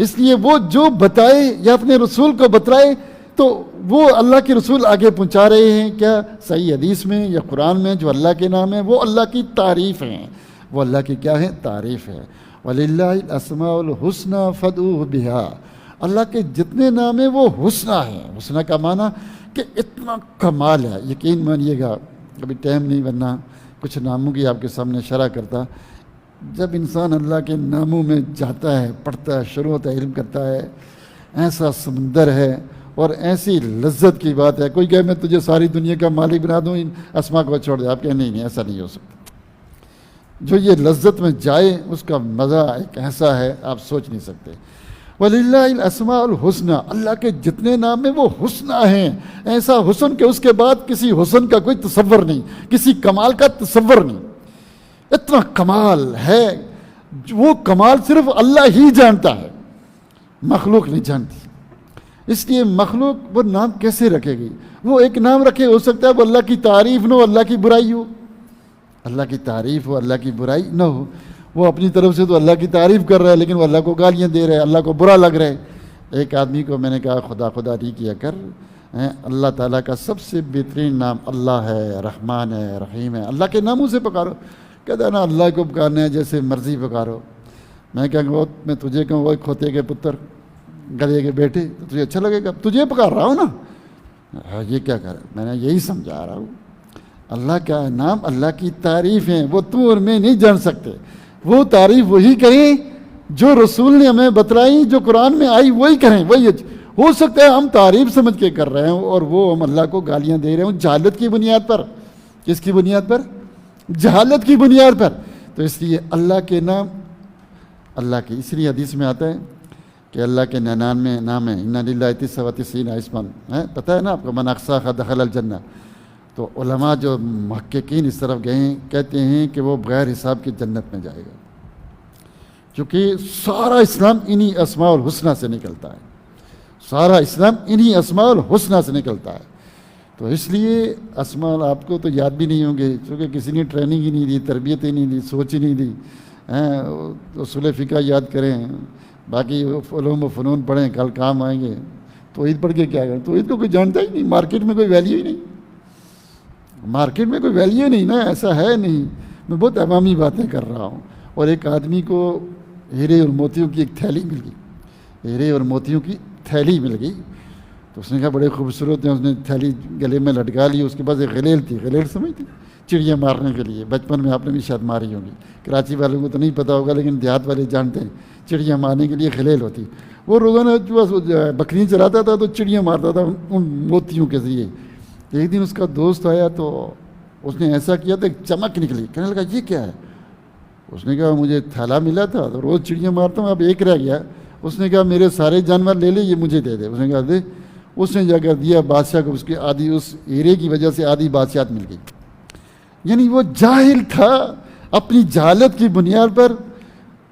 اس لیے وہ جو بتائے یا اپنے رسول کو بتلائے تو وہ اللہ کے رسول آگے پہنچا رہے ہیں. کیا صحیح حدیث میں یا قرآن میں جو اللہ کے نام ہیں وہ اللہ کی تعریف ہیں، وہ اللہ کی کیا ہے؟ تعریف ہے. وَلِلَّهِ الْأَسْمَاءُ الْحُسْنَى فَادْعُوهُ بِهَا. اللہ کے جتنے نام ہیں وہ حسنہ ہیں. حسنہ کا معنی کہ اتنا کمال ہے. یقین مانیے گا، کبھی ٹائم نہیں بننا کچھ ناموں کی آپ کے سامنے شرح کرتا. جب انسان اللہ کے ناموں میں جاتا ہے، پڑھتا ہے، شروع ہوتا ہے، علم کرتا ہے، ایسا سمندر ہے اور ایسی لذت کی بات ہے. کوئی کہے میں تجھے ساری دنیا کا مالک بنا دوں، ان اسما کو چھوڑ دے. آپ کہیں نہیں ایسا نہیں ہو سکتا. جو یہ لذت میں جائے اس کا مزہ ایک ایسا ہے آپ سوچ نہیں سکتے. وَلِلَّهِ الْأَسْمَاءُ الْحُسْنَى. اللہ کے جتنے نام ہیں وہ حسنہ ہیں. ایسا حسن کہ اس کے بعد کسی حسن کا کوئی تصور نہیں، کسی کمال کا تصور نہیں. اتنا کمال ہے، وہ کمال صرف اللہ ہی جانتا ہے، مخلوق نہیں جانتی. اس لیے مخلوق وہ نام کیسے رکھے گی؟ وہ ایک نام رکھے، ہو سکتا ہے وہ اللہ کی تعریف نہ ہو، اللہ کی برائی ہو. اللہ کی تعریف ہو، اللہ کی برائی نہ ہو. وہ اپنی طرف سے تو اللہ کی تعریف کر رہا ہے لیکن وہ اللہ کو گالیاں دے رہے، اللہ کو برا لگ رہا ہے. ایک آدمی کو میں نے کہا خدا خدا نہیں کیا کر، اللہ تعالیٰ کا سب سے بہترین نام اللہ ہے، رحمان ہے، رحیم ہے. اللہ کے ناموں سے پکارو. کہتا ہے نا اللہ کو پکارنا ہے جیسے مرضی پکارو. میں کہوں گا میں تجھے کہوں وہ کھوتے کے پتر، گدھے کے بیٹے، تو تجھے اچھا لگے گا؟ تجھے پکار رہا ہوں نا. یہ کیا کر رہا ہے؟ میں نے یہی سمجھا رہا ہوں. اللہ کا نام، اللہ کی تعریف ہیں، وہ تو اور میں نہیں جان سکتے. وہ تعریف وہی کریں جو رسول نے ہمیں بتلائی، جو قرآن میں آئی وہی کریں. وہی ہو سکتا ہے ہم تعریف سمجھ کے کر رہے ہوں اور وہ ہم اللہ کو گالیاں دے رہے ہوں جہالت کی بنیاد پر. کس کی بنیاد پر؟ جہالت کی بنیاد پر. تو اس لیے اللہ کے نام، اللہ کی اس لیے حدیث میں آتا ہے کہ اللہ کے 99 نام ہیں. اِنَّ لِلَّهِ 99 اسمًا. پتہ ہے نا آپ کو؟ من احصاها دخل الجنہ. تو علماء جو محققین اس طرف گئے ہیں کہتے ہیں کہ وہ بغیر حساب کی جنت میں جائے گا، کیونکہ سارا اسلام انہی اسماء الحسنہ سے نکلتا ہے. سارا اسلام انہی اسماء الحسنہ سے نکلتا ہے. تو اس لیے اسماء آپ کو تو یاد بھی نہیں ہوں گے کیونکہ کسی نے ٹریننگ ہی نہیں دی، تربیت ہی نہیں دی، سوچ ہی نہیں دی. اصول فقہ یاد کریں، باقی علوم و فنون پڑھیں، کل کام آئیں گے. توحید پڑھ کے کیا کریں؟ توحید کو کوئی جانتا ہی نہیں. مارکیٹ میں کوئی ویلیو ہی نہیں، مارکیٹ میں کوئی ویلیو نہیں نا، ایسا ہے نہیں. میں بہت عوامی باتیں کر رہا ہوں. اور ایک آدمی کو ہیرے اور موتیوں کی ایک تھیلی مل گئی، ہیرے اور موتیوں کی تھیلی مل گئی. تو اس نے کہا بڑے خوبصورت ہیں. اس نے تھیلی گلے میں لٹکا لی. اس کے پاس ایک غلیل تھی، غلیل سمجھتی چڑیاں مارنے کے لیے. بچپن میں آپ نے بھی شاید ماری ہوگی. کراچی والوں کو تو نہیں پتہ ہوگا لیکن دیہات والے جانتے ہیں. چڑیاں مارنے کے لیے خلیل ہوتی. وہ روزانہ بکریاں چلاتا تھا تو چڑیاں مارتا تھا ان موتیوں کے ذریعے. ایک دن اس کا دوست آیا تو اس نے ایسا کیا تو ایک چمک نکلی. کہنے لگا یہ کیا ہے؟ اس نے کہا مجھے تھیلا ملا تھا تو روز چڑیاں مارتا ہوں, اب ایک رہ گیا. اس نے کہا میرے سارے جانور لے لے, یہ مجھے دے دے. اس نے کہا دے. اس نے جا کر دیا بادشاہ کو. اس کی آدھی اس ہیرے کی وجہ سے آدھی بادشاہت مل گئی. یعنی وہ جاہل تھا, اپنی جہالت کی بنیاد پر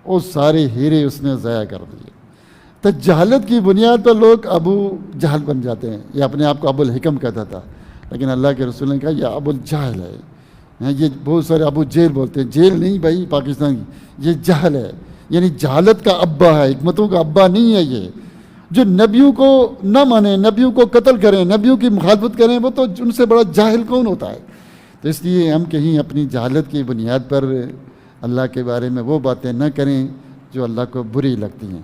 وہ سارے ہیرے اس نے ضائع کر دیے. تو جہالت کی بنیاد پر لوگ ابو جہل بن جاتے ہیں. یہ اپنے آپ کو ابو الحکم کہتا تھا, لیکن اللہ کے رسول نے کہا یہ ابو الجہل ہے. یہ بہت سارے ابو جیل بولتے ہیں. جیل نہیں بھائی پاکستان کی, یہ جہل ہے. یعنی جہالت کا ابا ہے, حکمتوں کا ابا نہیں ہے. یہ جو نبیوں کو نہ مانیں, نبیوں کو قتل کریں, نبیوں کی مخالفت کریں, وہ تو ان سے بڑا جاہل کون ہوتا ہے؟ تو اس لیے ہم کہیں اپنی جہالت کی بنیاد پر اللہ کے بارے میں وہ باتیں نہ کریں جو اللہ کو بری لگتی ہیں.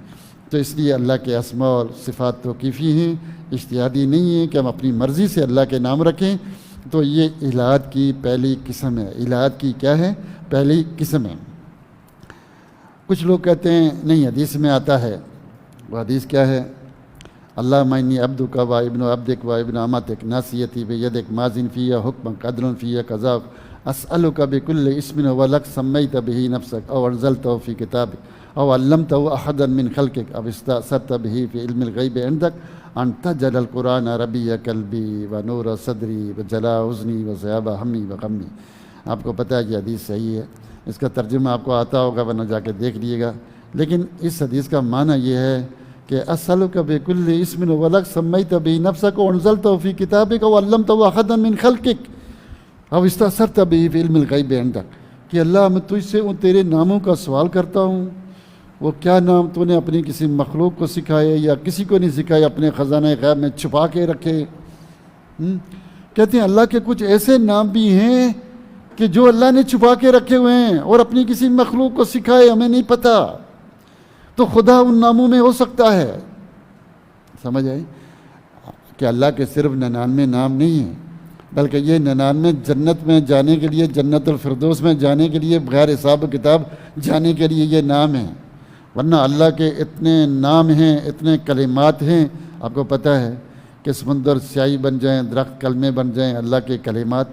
تو اس لیے اللہ کے اسماء اور صفات توقیفی ہیں, اجتہادی نہیں ہیں کہ ہم اپنی مرضی سے اللہ کے نام رکھیں. تو یہ الہات کی پہلی قسم ہے. الہات کی کیا ہے؟ پہلی قسم ہے. کچھ لوگ کہتے ہیں نہیں حدیث میں آتا ہے. وہ حدیث کیا ہے؟ اللہم انی عبدک و ابن عبدک و ابن امتک ناصیتی بیدک ماضٍ فی حکمک عدل فی قضاءک اسألک بکل اسم هو لک سمیت به نفسک او انزلتہ فی کتابک او علمتہ احدا من خلقک او استأثرت به فی علم الغیب عندک ان تجعل القرآن ربیع قلبی و نور صدری و جلاء حزنی و ذہاب ہمی و غمی. آپ کو پتہ ہے کہ حدیث صحیح ہے. اس کا ترجمہ آپ کو آتا ہوگا ورنہ جا کے دیکھ لیے گا. لیکن اس حدیث کا معنی یہ ہے کہ اسألک بکل اسم ولک سمیت به نفسک وانزلتہ فی کتابک وعلمتہ احدا من خلقک او استأثرت به فی علم الغیب عندک, کہ اللہ میں تجھ سے ان تیرے ناموں کا سوال کرتا ہوں. وہ کیا نام تو نے اپنی کسی مخلوق کو سکھائے یا کسی کو نہیں سکھائے, اپنے خزانہ غیب میں چھپا کے رکھے. کہتے ہیں اللہ کے کچھ ایسے نام بھی ہیں کہ جو اللہ نے چھپا کے رکھے ہوئے ہیں اور اپنی کسی مخلوق کو سکھائے, ہمیں نہیں پتہ. تو خدا ان ناموں میں ہو سکتا ہے. سمجھ آئی کہ اللہ کے صرف 99 نام نہیں ہیں, بلکہ یہ 99 جنت میں جانے کے لیے, جنت الفردوس میں جانے کے لیے, بغیر حساب و کتاب جانے کے لیے یہ نام ہیں. ورنہ اللہ کے اتنے نام ہیں, اتنے کلمات ہیں. آپ کو پتہ ہے کہ سمندر سیاہی بن جائیں, درخت کلمے بن جائیں, اللہ کے کلمات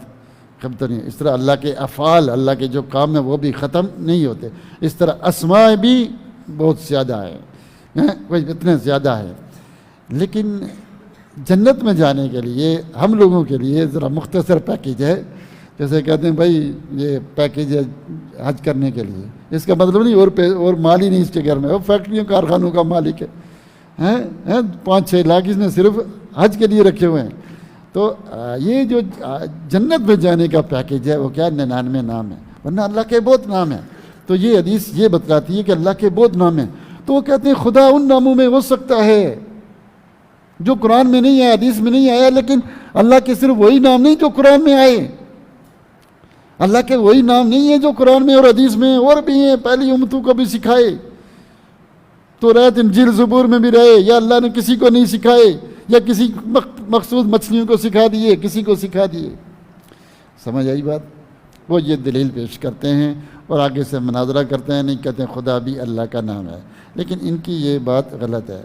ختم نہیں. اس طرح اللہ کے افعال, اللہ کے جو کام ہیں وہ بھی ختم نہیں ہوتے. اس طرح اسماء بھی بہت زیادہ ہے, اتنے زیادہ ہے. لیکن جنت میں جانے کے لیے ہم لوگوں کے لیے ذرا مختصر پیکیج ہے. جیسے کہتے ہیں بھائی یہ پیکیج ہے حج کرنے کے لیے, اس کا مطلب نہیں اور مال ہی نہیں اس کے گھر میں, وہ فیکٹریوں کارخانوں کا مالک ہے. 5-6 لاکھ اس نے صرف حج کے لیے رکھے ہوئے ہیں. تو یہ جو جنت میں جانے کا پیکیج ہے وہ کیا 99 نام ہے, ورنہ اللہ کے بہت نام ہیں. تو یہ حدیث یہ بتلاتی ہے کہ اللہ کے بہت نام ہیں. تو وہ کہتے ہیں خدا ان ناموں میں ہو سکتا ہے جو قرآن میں نہیں آیا, حدیث میں نہیں آیا. لیکن اللہ کے صرف وہی نام نہیں جو قرآن میں آئے. اللہ کے وہی نام نہیں ہیں جو قرآن میں اور حدیث میں اور بھی ہیں, پہلی امتوں کو بھی سکھائے. تو رات انجیل زبور میں بھی رہے, یا اللہ نے کسی کو نہیں سکھائے, یا کسی مخصوص مچھلیوں کو سکھا دیے, کسی کو سکھا دیے. سمجھ آئی بات؟ وہ یہ دلیل پیش کرتے ہیں اور آگے سے مناظرہ کرتے ہیں. نہیں کہتے ہیں خدا بھی اللہ کا نام ہے, لیکن ان کی یہ بات غلط ہے.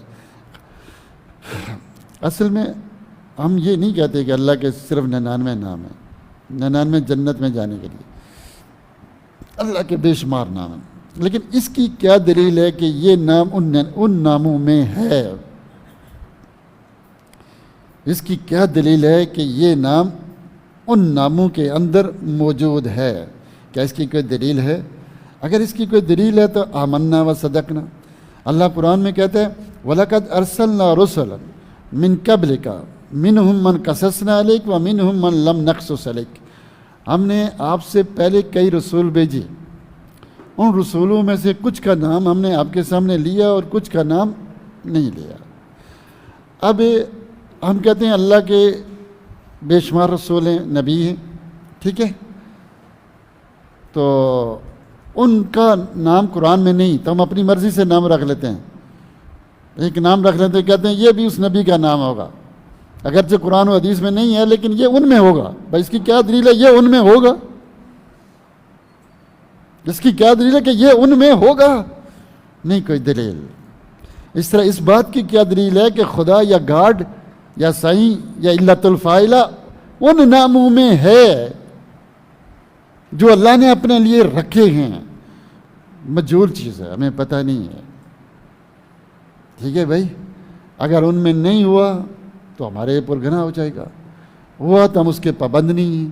اصل میں ہم یہ نہیں کہتے کہ اللہ کے صرف 99 نام ہیں. 99 جنت میں جانے کے لیے اللہ کے بے شمار نام ہیں. لیکن اس کی کیا دلیل ہے کہ یہ نام ان ناموں میں ہے؟ اس کی کیا دلیل ہے کہ یہ نام ان ناموں کے اندر موجود ہے؟ کیا اس کی کوئی دلیل ہے؟ اگر اس کی کوئی دلیل ہے تو آمنا و صدقنا. اللہ قرآن میں کہتا ہے وَلَقَدْ أَرْسَلْنَا رُسُلًا مِنْ قَبْلِكَ مِنْهُمْ مَنْ قَصَصْنَا عَلَيْكَ وَمِنْهُمْ مَنْ لَمْ نَقْصُصْ عَلَيْكَ. ہم نے آپ سے پہلے کئی رسول بھیجے, ان رسولوں میں سے کچھ کا نام ہم نے آپ کے سامنے لیا اور کچھ کا نام نہیں لیا. اب ہم کہتے ہیں اللہ کے بے شمار رسول ہیں, نبی ہیں, ٹھیک ہے, تو ان کا نام قرآن میں نہیں, تو ہم اپنی مرضی سے نام رکھ لیتے ہیں. ایک نام رکھ لیتے ہیں, کہتے ہیں یہ بھی اس نبی کا نام ہوگا, اگرچہ قرآن و حدیث میں نہیں ہے لیکن یہ ان میں ہوگا. بھائی اس کی کیا دلیل ہے؟ یہ ان میں ہوگا. اس کی کیا دلیل ہے کہ یہ ان میں ہوگا؟ نہیں کوئی دلیل۔ اس طرح اس بات کی کیا دلیل ہے کہ خدا یا گاڈ یا سائیں یا علت الفاعلہ ان ناموں میں ہے جو اللہ نے اپنے لیے رکھے ہیں؟ مجہول چیز ہے، ہمیں پتہ نہیں ہے۔ ٹھیک ہے بھائی، اگر ان میں نہیں ہوا تو ہمارے اوپر گناہ ہو جائے گا، ہوا تو ہم اس کے پابند نہیں ہیں۔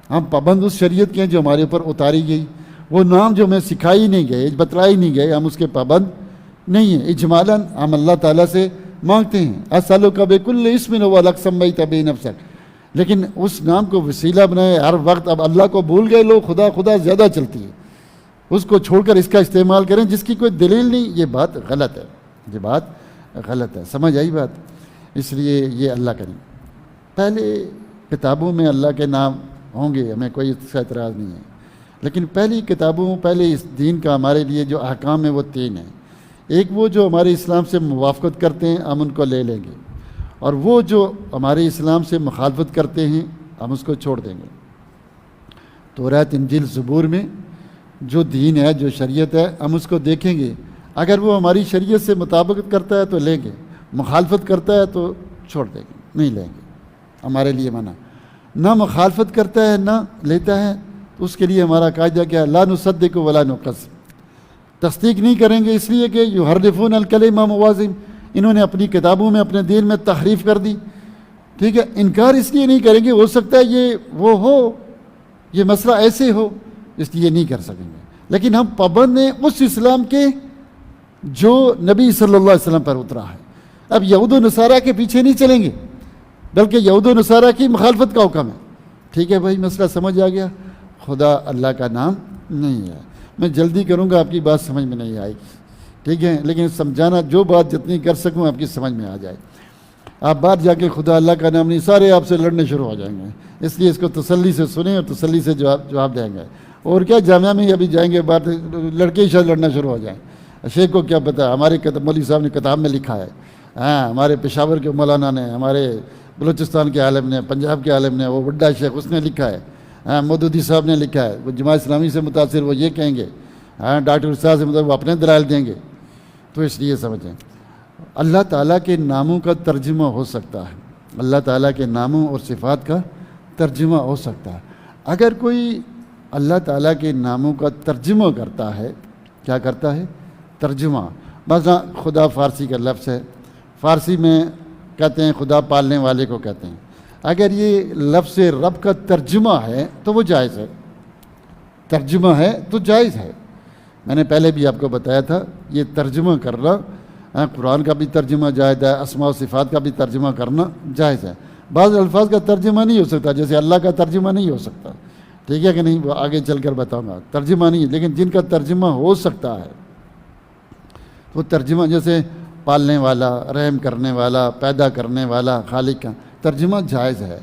ہم پابند اس شریعت کے ہیں جو ہمارے اوپر اتاری گئی، وہ نام جو ہمیں سکھائی نہیں گئے، بتلائی نہیں گئے، ہم اس کے پابند نہیں ہیں۔ اجمالاً ہم اللہ تعالیٰ سے مانگتے ہیں اسألک بکل اسم هو لک سمیت به نفسک، لیکن اس نام کو وسیلہ بنائے ہر وقت۔ اب اللہ کو بھول گئے لوگ، خدا خدا زیادہ چلتی ہے، اس کو چھوڑ کر اس کا استعمال کریں جس کی کوئی دلیل نہیں۔ یہ بات غلط ہے، یہ بات غلط ہے۔ سمجھ آئی بات؟ اس لیے یہ اللہ کا نہیں۔ پہلے کتابوں میں اللہ کے نام ہوں گے، ہمیں کوئی اس کا اعتراض نہیں ہے، لیکن پہلی کتابوں، پہلے اس دین کا ہمارے لیے جو احکام ہیں وہ 3 ہیں۔ ایک وہ جو ہمارے اسلام سے موافقت کرتے ہیں ہم ان کو لے لیں گے، اور وہ جو ہمارے اسلام سے مخالفت کرتے ہیں ہم اس کو چھوڑ دیں گے۔ تورات، انجیل، زبور میں جو دین ہے، جو شریعت ہے، ہم اس کو دیکھیں گے، اگر وہ ہماری شریعت سے مطابقت کرتا ہے تو لیں گے، مخالفت کرتا ہے تو چھوڑ دیں گے، نہیں لیں گے۔ ہمارے لیے منع۔ نہ مخالفت کرتا ہے نہ لیتا ہے تو اس کے لیے ہمارا قاعدہ کیا ہے؟ لا نصدق ولا نکذب، تصدیق نہیں کریں گے، اس لیے کہ یحرفون الکلم عن مواضعہ، انہوں نے اپنی کتابوں میں اپنے دین میں تحریف کر دی۔ ٹھیک ہے، انکار اس لیے نہیں کریں گے، ہو سکتا ہے یہ وہ ہو، یہ مسئلہ ایسے ہو، اس لیے نہیں کر سکیں گے، لیکن ہم پابند ہیں اس اسلام کے جو نبی صلی اللہ علیہ وسلم پر اترا ہے۔ اب یہود و نصارہ کے پیچھے نہیں چلیں گے، بلکہ یہود و نصارہ کی مخالفت کا حکم ہے۔ ٹھیک ہے بھائی، مسئلہ سمجھ آ گیا؟ خدا اللہ کا نام نہیں ہے۔ میں جلدی کروں گا، آپ کی بات سمجھ میں نہیں آئے گی، ٹھیک ہے، لیکن سمجھانا جو بات جتنی کر سکوں آپ کی سمجھ میں آ جائے۔ آپ بات جا کے خدا اللہ کا نام نہیں، سارے آپ سے لڑنے شروع ہو جائیں گے، اس لیے اس کو تسلی سے سنیں اور تسلی سے جواب دیں گے۔ اور کیا جامعہ میں ابھی جائیں گے، بات لڑکے ہی شاید لڑنا شروع ہو جائیں۔ شیخ کو کیا پتہ، ہمارے مولوی صاحب نے کتاب میں لکھا ہے، ہاں ہمارے پشاور کے مولانا نے، ہمارے بلوچستان کے عالم نے، پنجاب کے عالم نے، وہ بڑا شیخ اس نے لکھا ہے، ہاں مودودی صاحب نے لکھا ہے، وہ جماعت اسلامی سے متاثر وہ یہ کہیں گے، ہاں ڈاکٹر استاد سے متاثر وہ اپنے دلائل دیں گے۔ تو اس لیے سمجھیں، اللہ تعالیٰ کے ناموں کا ترجمہ ہو سکتا ہے، اللہ تعالیٰ کے ناموں اور صفات کا ترجمہ ہو سکتا ہے۔ اگر کوئی اللہ تعالیٰ کے ناموں کا ترجمہ کرتا ہے، کیا کرتا ہے؟ ترجمہ۔ مثلا خدا فارسی کا لفظ ہے، فارسی میں کہتے ہیں خدا پالنے والے کو کہتے ہیں، اگر یہ لفظ رب کا ترجمہ ہے تو وہ جائز ہے، ترجمہ ہے تو جائز ہے۔ میں نے پہلے بھی آپ کو بتایا تھا، یہ ترجمہ کرنا قرآن کا بھی ترجمہ جائز ہے، اسماء و صفات کا بھی ترجمہ کرنا جائز ہے۔ بعض الفاظ کا ترجمہ نہیں ہو سکتا، جیسے اللہ کا ترجمہ نہیں ہو سکتا، ٹھیک ہے کہ نہیں، وہ آگے چل کر بتاؤں گا، ترجمہ نہیں، لیکن جن کا ترجمہ ہو سکتا ہے وہ ترجمہ، جیسے پالنے والا، رحم کرنے والا، پیدا کرنے والا، خالق کا ترجمہ جائز ہے۔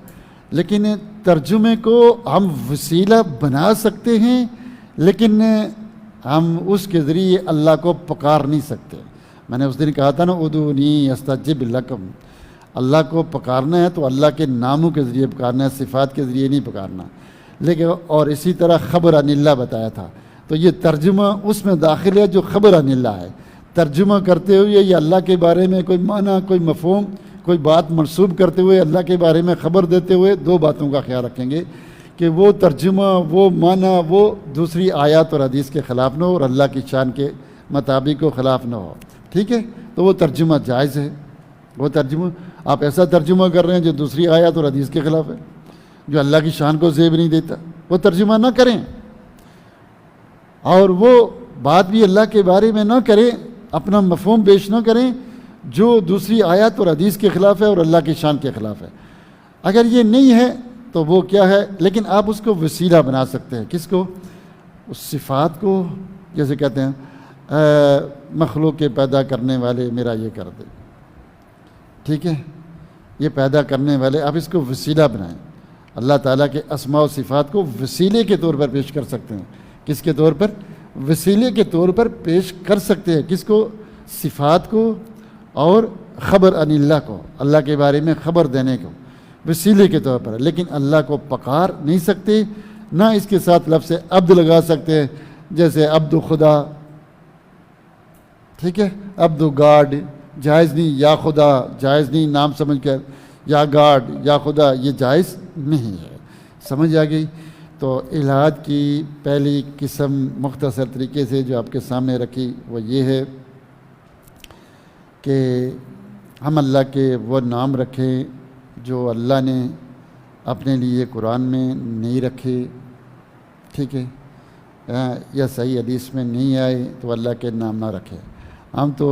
لیکن ترجمے کو ہم وسیلہ بنا سکتے ہیں، لیکن ہم اس کے ذریعے اللہ کو پکار نہیں سکتے۔ میں نے اس دن کہا تھا نا، ادعونی استجب لکم، اللہ کو پکارنا ہے تو اللہ کے ناموں کے ذریعے پکارنا ہے، صفات کے ذریعے نہیں پکارنا۔ لیکن اور اسی طرح خبر عن اللہ بتایا تھا، تو یہ ترجمہ اس میں داخل ہے جو خبر عن اللہ ہے۔ ترجمہ کرتے ہوئے یہ اللہ کے بارے میں کوئی معنی، کوئی مفہوم، کوئی بات منسوب کرتے ہوئے اللہ کے بارے میں خبر دیتے ہوئے دو باتوں کا خیال رکھیں گے کہ وہ ترجمہ، وہ معنی، وہ دوسری آیات اور حدیث کے خلاف نہ ہو اور اللہ کی شان کے مطابق و خلاف نہ ہو، ٹھیک ہے، تو وہ ترجمہ جائز ہے۔ وہ ترجمہ آپ ایسا ترجمہ کر رہے ہیں جو دوسری آیات اور حدیث کے خلاف ہے، جو اللہ کی شان کو زیب نہیں دیتا، وہ ترجمہ نہ کریں، اور وہ بات بھی اللہ کے بارے میں نہ کریں، اپنا مفہوم پیش نہ کریں جو دوسری آیات اور حدیث کے خلاف ہے اور اللہ کی شان کے خلاف ہے۔ اگر یہ نہیں ہے تو وہ کیا ہے، لیکن آپ اس کو وسیلہ بنا سکتے ہیں، کس کو؟ اس صفات کو، جیسے کہتے ہیں مخلوق کے پیدا کرنے والے میرا یہ کر دے، ٹھیک ہے، یہ پیدا کرنے والے، آپ اس کو وسیلہ بنائیں۔ اللہ تعالیٰ کے اسماء و صفات کو وسیلے کے طور پر پیش کر سکتے ہیں۔ کس کے طور پر؟ وسیلے کے طور پر پیش کر سکتے ہیں۔ کس کو؟ صفات کو اور خبر عن اللہ کو، اللہ کے بارے میں خبر دینے کو وسیلے کے طور پر، لیکن اللہ کو پکار نہیں سکتے، نہ اس کے ساتھ لفظ عبد لگا سکتے ہیں، جیسے عبد خدا، ٹھیک ہے، عبد گاڈ جائز نہیں، یا خدا جائز نہیں نام سمجھ کر، یا گاڈ یا خدا یہ جائز نہیں ہے. سمجھ آ گئی؟ تو الہاد کی پہلی قسم مختصر طریقے سے جو آپ کے سامنے رکھی وہ یہ ہے کہ ہم اللہ کے وہ نام رکھیں جو اللہ نے اپنے لیے قرآن میں نہیں رکھے، ٹھیک ہے، یا صحیح حدیث میں نہیں آئے تو اللہ کے نام نہ رکھے. ہم تو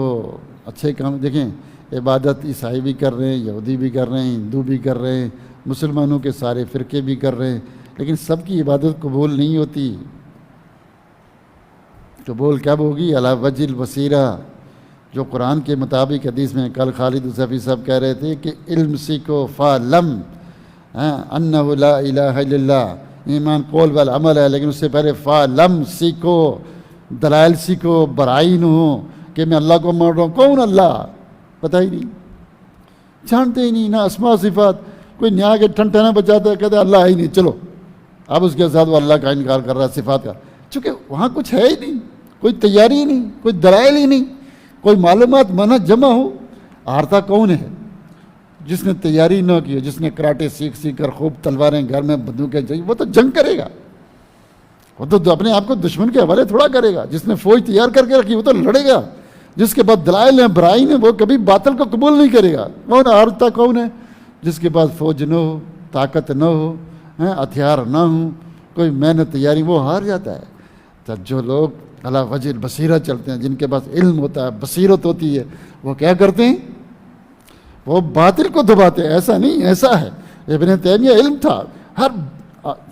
اچھے کام دیکھیں، عبادت عیسائی بھی کر رہے ہیں، یہودی بھی کر رہے ہیں، ہندو بھی کر رہے ہیں، مسلمانوں کے سارے فرقے بھی کر رہے ہیں، لیکن سب کی عبادت قبول نہیں ہوتی. قبول کب ہوگی؟ علی وجہ البصیرہ، جو قرآن کے مطابق. حدیث میں کل خالد صفی صاحب کہہ رہے تھے کہ علم سیکھو فعلم انہ لا الہ الا اللہ، ایمان قول والعمل ہے، لیکن اس سے پہلے فعلم سیکھو، دلائل سیکھو، برائن ہو کہ میں اللہ کو مان رہا ہوں. کون اللہ؟ پتہ ہی نہیں، جانتے ہی نہیں، نہ اسماء صفات. کوئی نیا کے ٹھنٹھنا بچاتا ہے، کہتا ہے اللہ ہے ہی نہیں، چلو اب اس کے ساتھ وہ اللہ کا انکار کر رہا ہے، صفات کا، چونکہ وہاں کچھ ہے ہی نہیں، کوئی تیاری ہی نہیں، کوئی دلائل ہی نہیں، کوئی معلومات منع جمع ہو. ہارتا کون ہے؟ جس نے تیاری نہ کی، جس نے کراٹے سیکھ کر خوب تلواریں گھر میں بندوقیں چاہیے، وہ تو جنگ کرے گا، وہ تو اپنے آپ کو دشمن کے حوالے تھوڑا کرے گا. جس نے فوج تیار کر کے رکھی وہ تو لڑے گا. جس کے پاس دلائل ہیں، برائن ہیں، وہ کبھی باطل کو قبول نہیں کرے گا. کون ہارتا کون ہے؟ جس کے پاس فوج نہ ہو، طاقت نہ ہو، ہتھیار نہ ہو، کوئی محنت تیاری، وہ ہار جاتا ہے. تو جو لوگ علی وجہ البصیرہ چلتے ہیں، جن کے پاس علم ہوتا ہے، بصیرت ہوتی ہے، وہ کیا کرتے ہیں؟ وہ باطل کو دباتے ہیں. ایسا نہیں، ایسا ہے. ابن تیمیہ علم تھا.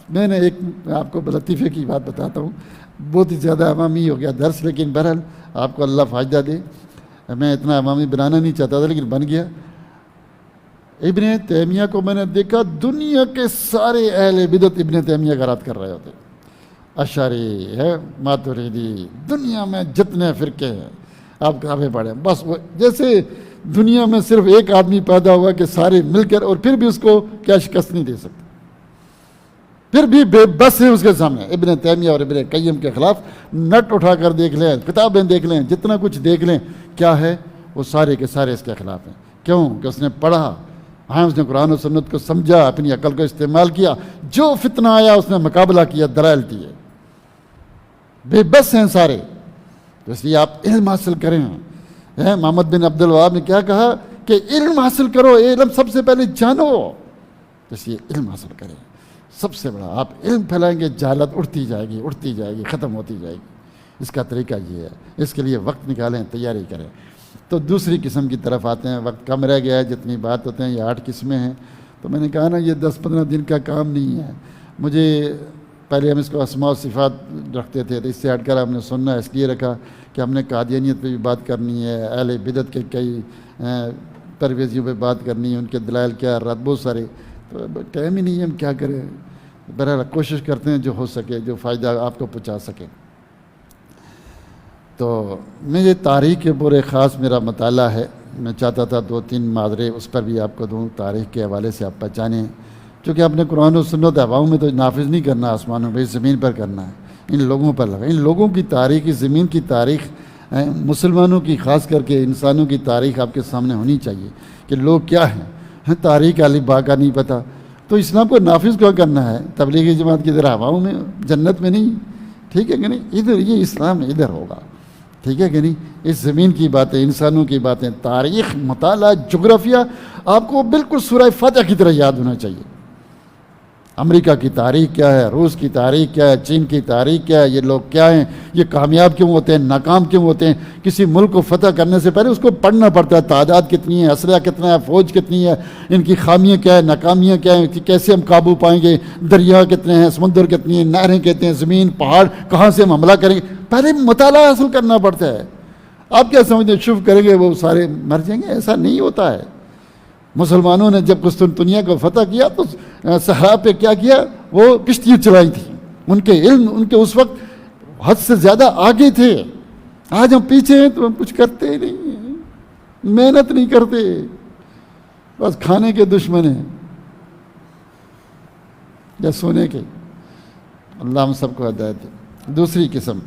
میں نے ایک آپ کو لطیفے کی بات بتاتا ہوں، بہت ہی زیادہ عوامی ہو گیا درس، لیکن بہرحال آپ کو اللہ فائدہ دے. میں اتنا عوامی بنانا نہیں چاہتا تھا لیکن بن گیا. ابن تیمیہ کو میں نے دیکھا دنیا کے سارے اہل بدعت ابن تیمیہ کا رد کر رہے ہوتے. اشعری ہے، ماتریدی، دنیا میں جتنے فرقے ہیں آپ کعبے پڑھیں، بس وہ جیسے دنیا میں صرف ایک آدمی پیدا ہوا کہ سارے مل کر، اور پھر بھی اس کو کیا شکست نہیں دے سکتے، پھر بھی بے بس ہے اس کے سامنے. ابن تیمیہ اور ابن قیم کے خلاف نٹ اٹھا کر دیکھ لیں، کتابیں دیکھ لیں، جتنا کچھ دیکھ لیں، کیا ہے؟ وہ سارے کے سارے اس کے خلاف ہیں. کیوں؟ کہ اس نے پڑھا، ہاں اس نے قرآن و سنت کو سمجھا، اپنی عقل کو استعمال کیا، جو فتنہ آیا اس نے مقابلہ کیا، دلائل دیے. بے بس ہیں سارے. تو اس لیے آپ علم حاصل کریں. محمد بن عبد الوہاب نے کیا کہا کہ علم حاصل کرو، علم سب سے پہلے جانو. تو اس لیے علم حاصل کریں، سب سے بڑا. آپ علم پھیلائیں گے، جہالت اٹھتی جائے گی، اٹھتی جائے گی، ختم ہوتی جائے گی. اس کا طریقہ یہ ہے. اس کے لیے وقت نکالیں، تیاری کریں. تو دوسری قسم کی طرف آتے ہیں. وقت کم رہ گیا ہے، جتنی بات ہوتے ہیں یہ 8 قسمیں ہیں. تو میں نے کہا نا یہ 10-15 دن کا کام نہیں ہے. مجھے پہلے ہم اس کو اسماء و صفات رکھتے تھے، تو اس سے ہٹ کر ہم نے سننا اس لیے رکھا کہ ہم نے قادیانیت پہ بھی بات کرنی ہے، اہل بدعت کے کئی پرویزیوں پہ بات کرنی ہے، ان کے دلائل کیا، رد بہت سارے. تو ٹائم ہی نہیں ہے، ہم کیا کریں. بہرحال کوشش کرتے ہیں جو ہو سکے، جو فائدہ آپ کو پہنچا سکے. تو میں یہ تاریخ کے پورے خاص میرا مطالعہ ہے. میں چاہتا تھا 2-3 محاضرے اس پر بھی آپ کو دوں، تاریخ کے حوالے سے آپ پہچانیں. چونکہ آپ نے قرآن و سنت ہواؤں میں تو نافذ نہیں کرنا، آسمانوں پہ، زمین پر کرنا ہے. ان لوگوں پر لگا. ان لوگوں کی تاریخ، زمین کی تاریخ، مسلمانوں کی خاص کر کے انسانوں کی تاریخ آپ کے سامنے ہونی چاہیے کہ لوگ کیا ہیں. تاریخ علی با کا نہیں پتہ تو اسلام کو نافذ کیا کرنا ہے؟ تبلیغی جماعت کی طرح ہواؤں میں، جنت میں نہیں. ٹھیک ہے کہ نہیں؟ ادھر یہ اسلام ادھر ہوگا. ٹھیک ہے کہ نہیں؟ اس زمین کی باتیں، انسانوں کی باتیں، تاریخ، مطالعہ، جغرافیہ آپ کو بالکل سورہ فاتحہ کی طرح یاد ہونا چاہیے. امریکہ کی تاریخ کیا ہے، روس کی تاریخ کیا ہے، چین کی تاریخ کیا ہے، یہ لوگ کیا ہیں، یہ کامیاب کیوں ہوتے ہیں، ناکام کیوں ہوتے ہیں. کسی ملک کو فتح کرنے سے پہلے اس کو پڑھنا پڑتا ہے. تعداد کتنی ہے، اسلحہ کتنا ہے، فوج کتنی ہے، ان کی خامیاں کیا ہے، ناکامیاں کیا ہیں، کیسے ہم قابو پائیں گے، دریا کتنے ہیں، سمندر کتنی ہیں، نہریں کہتے ہیں، زمین، پہاڑ، کہاں سے ہم حملہ کریں گے. پہلے مطالعہ حاصل کرنا پڑتا ہے. آپ کیا سمجھتے ہیں شف کریں گے وہ سارے مر جائیں گے؟ ایسا نہیں ہوتا ہے. مسلمانوں نے جب قسطنطنیہ کو فتح کیا تو صحرا پہ کیا کیا؟ وہ کشتیاں چلائی تھیں. ان کے علم، ان کے اس وقت حد سے زیادہ آگے تھے. آج ہم پیچھے ہیں تو ہم کچھ کرتے ہی نہیں ہیں، محنت نہیں کرتے، بس کھانے کے دشمن ہیں یا سونے کے. اللہ ہم سب کو ہدایت دے. دوسری قسم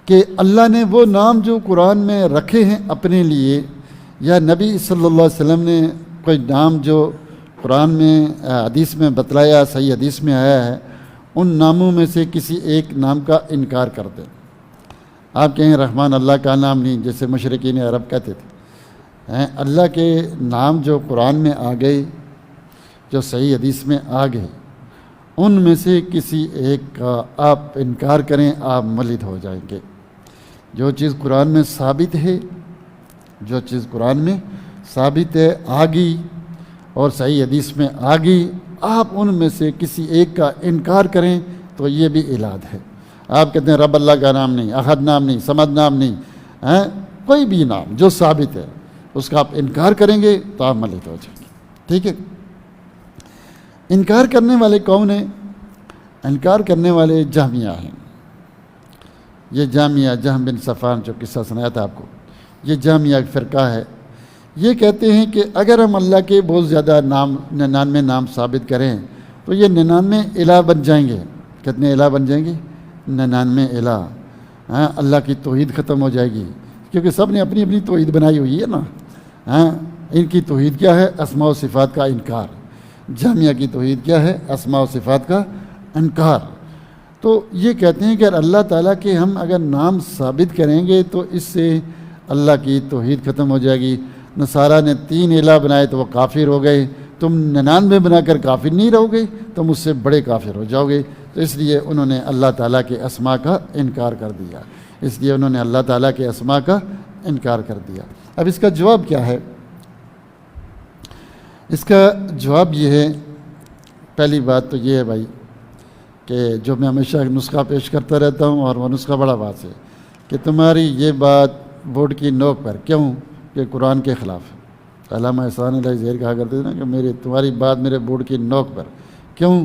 کہ اللہ نے وہ نام جو قرآن میں رکھے ہیں اپنے لیے، یا نبی صلی اللہ علیہ وسلم نے کوئی نام جو قرآن میں حدیث میں بتلایا، صحیح حدیث میں آیا ہے، ان ناموں میں سے کسی ایک نام کا انکار کر دیں۔ آپ کہیں رحمان اللہ کا نام نہیں، جیسے مشرکین عرب کہتے تھے۔ اللہ کے نام جو قرآن میں آ گئے، جو صحیح حدیث میں آ گئے، ان میں سے کسی ایک کا آپ انکار کریں، آپ ملحد ہو جائیں گے۔ جو چیز قرآن میں ثابت ہے، جو چیز قرآن میں ثابت ہے، آ گئی اور صحیح حدیث میں آ گئی، آپ ان میں سے کسی ایک کا انکار کریں تو یہ بھی الہاد ہے۔ آپ کہتے ہیں رب اللہ کا نام نہیں، احد نام نہیں، صمد نام نہیں، کوئی بھی نام جو ثابت ہے اس کا آپ انکار کریں گے تو آپ ملحد ہو جائیں گے۔ ٹھیک ہے؟ انکار کرنے والے کون ہیں؟ انکار کرنے والے جہمیہ ہیں۔ یہ جہمیہ، جہم بن صفوان جو قصہ سنایا تھا آپ کو، یہ جہمیہ ایک فرقہ ہے۔ یہ کہتے ہیں کہ اگر ہم اللہ کے بہت زیادہ نام 99 نام ثابت کریں تو یہ 99 الہ بن جائیں گے۔ کتنے الہ بن جائیں گے؟ 99 الہ۔ اللہ کی توحید ختم ہو جائے گی، کیونکہ سب نے اپنی اپنی توحید بنائی ہوئی ہے نا۔ ان کی توحید کیا ہے؟ اسماء و صفات کا انکار۔ جہمیہ کی توحید کیا ہے؟ اسماء و صفات کا انکار۔ تو یہ کہتے ہیں کہ اللہ تعالیٰ کے ہم اگر نام ثابت کریں گے تو اس سے اللہ کی توحید ختم ہو جائے گی۔ نصارہ نے 3 الہ بنائے تو وہ کافر ہو گئے، تم 99 بنا کر کافر نہیں رہو گے، تم اس سے بڑے کافر ہو جاؤ گے۔ تو اس لیے انہوں نے اللہ تعالیٰ کے اسماء کا انکار کر دیا، اس لیے انہوں نے اللہ تعالیٰ کے اسماء کا انکار کر دیا۔ اب اس کا جواب کیا ہے؟ اس کا جواب یہ ہے، پہلی بات تو یہ ہے بھائی کہ جو میں ہمیشہ ایک نسخہ پیش کرتا رہتا ہوں، اور وہ نسخہ بڑا واضح ہے کہ تمہاری یہ بات بورڈ کی نوک پر کیوں کہ قرآن کے خلاف ہے۔ علامہ احسان علیہ زہر کہا کرتے تھے نا کہ تمہاری بات میرے بورڈ کی نوک پر کیوں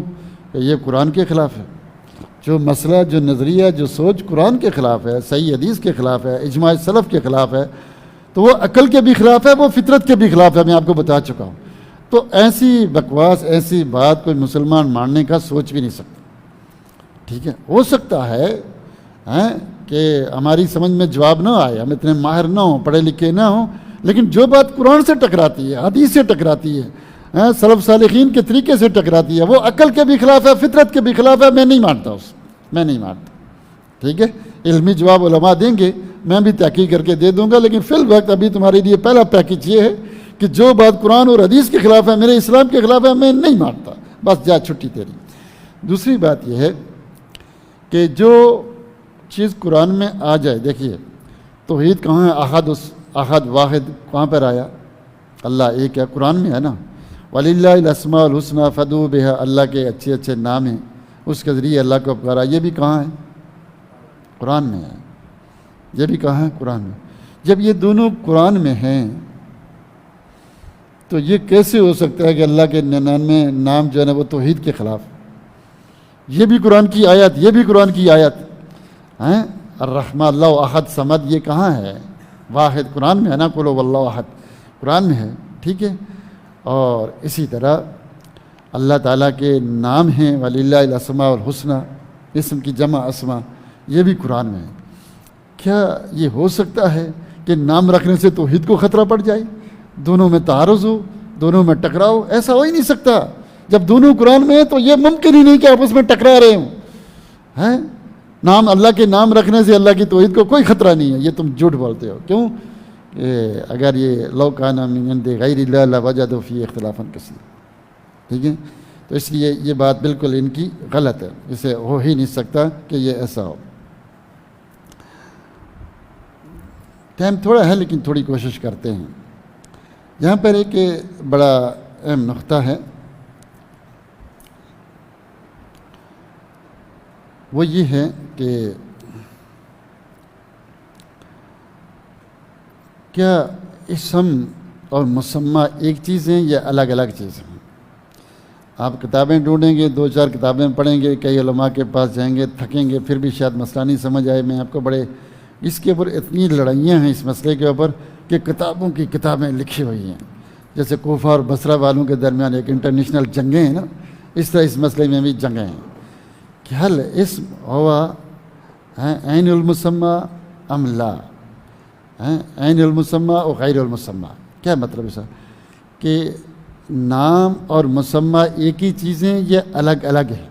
کہ یہ قرآن کے خلاف ہے۔ جو مسئلہ، جو نظریہ، جو سوچ قرآن کے خلاف ہے، صحیح حدیث کے خلاف ہے، اجماع سلف کے خلاف ہے، تو وہ عقل کے بھی خلاف ہے، وہ فطرت کے بھی خلاف ہے، میں آپ کو بتا چکا ہوں۔ تو ایسی بکواس، ایسی بات کوئی مسلمان ماننے کا سوچ بھی نہیں سکتا۔ ٹھیک ہے؟ ہو سکتا ہے کہ ہماری سمجھ میں جواب نہ آئے، ہم اتنے ماہر نہ ہوں، پڑھے لکھے نہ ہوں، لیکن جو بات قرآن سے ٹکراتی ہے، حدیث سے ٹکراتی ہے، سلف صالحین کے طریقے سے ٹکراتی ہے، وہ عقل کے بھی خلاف ہے، فطرت کے بھی خلاف ہے، میں نہیں مانتا میں نہیں مانتا۔ ٹھیک ہے؟ علمی جواب علماء دیں گے، میں بھی تحقیق کر کے دے دوں گا، لیکن فی الوقت ابھی تمہارے لیے پہلا پیکج یہ ہے کہ جو بات قرآن اور حدیث کے خلاف ہے، میرے اسلام کے خلاف ہے، میں نہیں مانتا، بس جا چھٹی تیری۔ دوسری بات یہ ہے کہ جو چیز قرآن میں آ جائے، دیکھیے توحید کہاں ہے؟ احد واحد کہاں پر آیا؟ اللہ ایک ہے، قرآن میں ہے نا، وَلِلَّهِ الْأَسْمَاءُ الْحُسْنَىٰ فَادْعُوهُ بِهَا، اللہ کے اچھے اچھے نام ہیں، اس کے ذریعے اللہ کو پکارا۔ یہ بھی کہاں ہے؟ قرآن میں ہے۔ یہ بھی کہاں ہے؟ قرآن میں۔ جب یہ دونوں قرآن میں ہیں تو یہ کیسے ہو سکتا ہے کہ اللہ کے 99 نام جو ہے نا وہ توحید کے خلاف؟ یہ بھی قرآن کی آیت، یہ بھی قرآن کی آیت ہیں۔ الرحمن، اللہ احد، صمد، یہ کہاں ہے؟ واحد قرآن میں ہے نا، قل هو اللہ احد قرآن میں ہے۔ ٹھیک ہے؟ اور اسی طرح اللہ تعالیٰ کے نام ہیں وَلِلَّهِ الْأَسْمَاءُ الْحُسْنَىٰ، اسم کی جمع اسما، یہ بھی قرآن میں ہے۔ کیا یہ ہو سکتا ہے کہ نام رکھنے سے توحید کو خطرہ پڑ جائے، دونوں میں تعارض ہو، دونوں میں ٹکراؤ؟ ایسا ہو ہی نہیں سکتا۔ جب دونوں قرآن میں ہیں تو یہ ممکن ہی نہیں کہ آپس میں ٹکرا رہے ہوں۔ نام، اللہ کے نام رکھنے سے اللہ کی توحید کو کوئی خطرہ نہیں ہے، یہ تم جھوٹ بولتے ہو۔ کیوں؟ کہ اگر یہ لو کان من عند غیر اللہ لوجدوا فیہ اختلافا کثیرا۔ ٹھیک ہے؟ تو اس لیے یہ بات بالکل ان کی غلط ہے، اسے ہو ہی نہیں سکتا کہ یہ ایسا ہو۔ ٹائم تھوڑا ہے لیکن تھوڑی کوشش کرتے ہیں۔ یہاں پر ایک بڑا اہم نقطہ ہے، وہ یہ ہے کہ کیا اسم اور مسمى ایک چیز ہیں یا الگ الگ چیزیں ہیں؟ آپ کتابیں ڈھونڈیں گے، 2-4 کتابیں پڑھیں گے، کئی علماء کے پاس جائیں گے، تھکیں گے، پھر بھی شاید مسئلہ نہیں سمجھ آئے۔ میں آپ کو بڑے اس کے اوپر اتنی لڑائیاں ہیں اس مسئلے کے اوپر کہ کتابوں کی کتابیں لکھی ہوئی ہیں، جیسے کوفہ اور بصرہ والوں کے درمیان ایک انٹرنیشنل جنگیں ہیں نا، اس طرح اس مسئلے میں بھی جنگیں ہیں کہ حل اسم ہوا عین المسمى ام لا، عین المسمى و غیر المسمى. کیا مطلب ہے سر کہ نام اور مسمى ایک ہی چیزیں یہ الگ الگ ہیں؟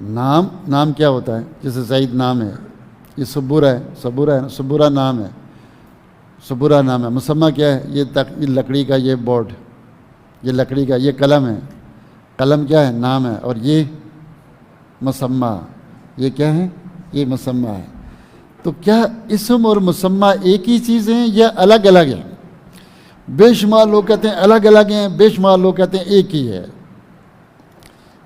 نام کیا ہوتا ہے؟ جیسے زید نام ہے، یہ صبورہ ہے، صبورہ نام ہے، صبورہ نام ہے. مسمى کیا ہے؟ یہ لکڑی کا یہ بورڈ، یہ لکڑی کا یہ قلم ہے، قلم کیا ہے؟ نام ہے. اور یہ مسمى، یہ کیا ہے؟ یہ مسمى ہے. تو کیا اسم اور مسمى ایک ہی چیز ہیں یا الگ الگ ہیں؟ بے شمار لوگ کہتے ہیں الگ الگ ہیں، بے شمار لوگ کہتے ہیں ایک ہی ہے،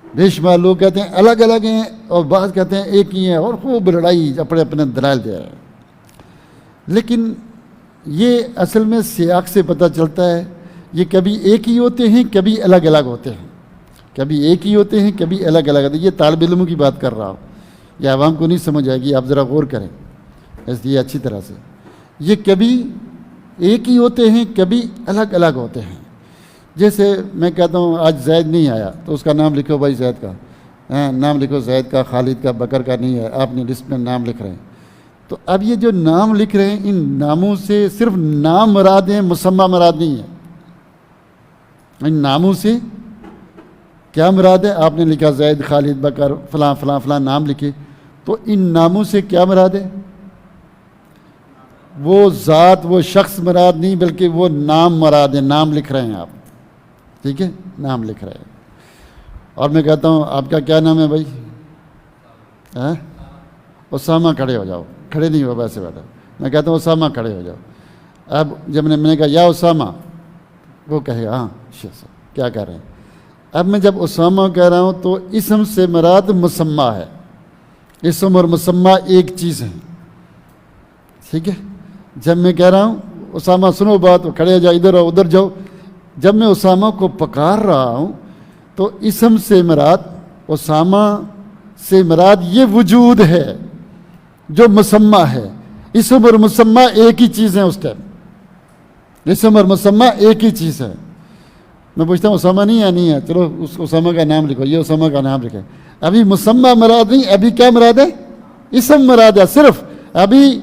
بے شمار لوگ کہتے ہیں الگ الگ ہیں اور بعض کہتے ہیں ایک ہی ہیں، اور خوب لڑائی اپنے اپنے دلائل دے رہے ہیں. لیکن یہ اصل میں سیاق سے پتہ چلتا ہے یہ کبھی ایک ہی ہوتے ہیں، کبھی الگ الگ ہوتے ہیں، کبھی ایک ہی ہوتے ہیں، کبھی الگ الگ ہوتے ہیں. یہ طالب علموں کی بات کر رہا ہوں، یہ عوام کو نہیں سمجھ آئے گی، آپ ذرا غور کریں اس لیے اچھی طرح سے. یہ کبھی ایک ہی ہوتے ہیں، کبھی الگ الگ ہوتے ہیں. جیسے میں کہتا ہوں آج زید نہیں آیا تو اس کا نام لکھو بھائی، زید کا نام لکھو، زید کا، خالد کا، بکر کا نہیں ہے، آپ نے لسٹ میں نام لکھ رہے ہیں. تو اب یہ جو نام لکھ رہے ہیں ان ناموں سے صرف نام مراد ہیں، مسمى مراد نہیں ہے. ان ناموں سے کیا مراد ہے؟ آپ نے لکھا زید، خالد، بکر، فلاں فلاں فلاں نام لکھے، تو ان ناموں سے کیا مراد ہے؟ وہ ذات، وہ شخص مراد نہیں، بلکہ وہ نام مراد ہے. نام لکھ رہے ہیں آپ، ٹھیک ہے، نام لکھ رہے ہیں. اور میں کہتا ہوں آپ کا کیا نام ہے بھائی؟ اسامہ. کھڑے ہو جاؤ، کھڑے نہیں ہو ویسے بیٹھا. میں کہتا ہوں اسامہ کھڑے ہو جاؤ. اب جب میں نے کہا یا اسامہ، وہ کہے گا ہاں کیا کہہ رہے ہیں. اب میں جب اسامہ کہہ رہا ہوں تو اسم سے مراد مسمى ہے. اسم اور مسمى ایک چیز ہے، ٹھیک ہے. جب میں کہہ رہا ہوں اسامہ سنو بات، کھڑے ہو جاؤ، ادھر آؤ، ادھر جاؤ، جب میں اسامہ کو پکار رہا ہوں تو اسم سے مراد، اسامہ سے مراد یہ وجود ہے جو مسمى ہے. اسم اور مسمى ایک ہی چیز ہے اس ٹائم، اسم اور مسمى ایک ہی چیز ہے. میں پوچھتا ہوں اسامہ نہیں ہے؟ نہیں ہے، چلو اس اسامہ کا نام لکھو، یہ اسامہ کا نام لکھے. ابھی مسمى مراد نہیں، ابھی کیا مراد ہے؟ اسم مراد ہے صرف. ابھی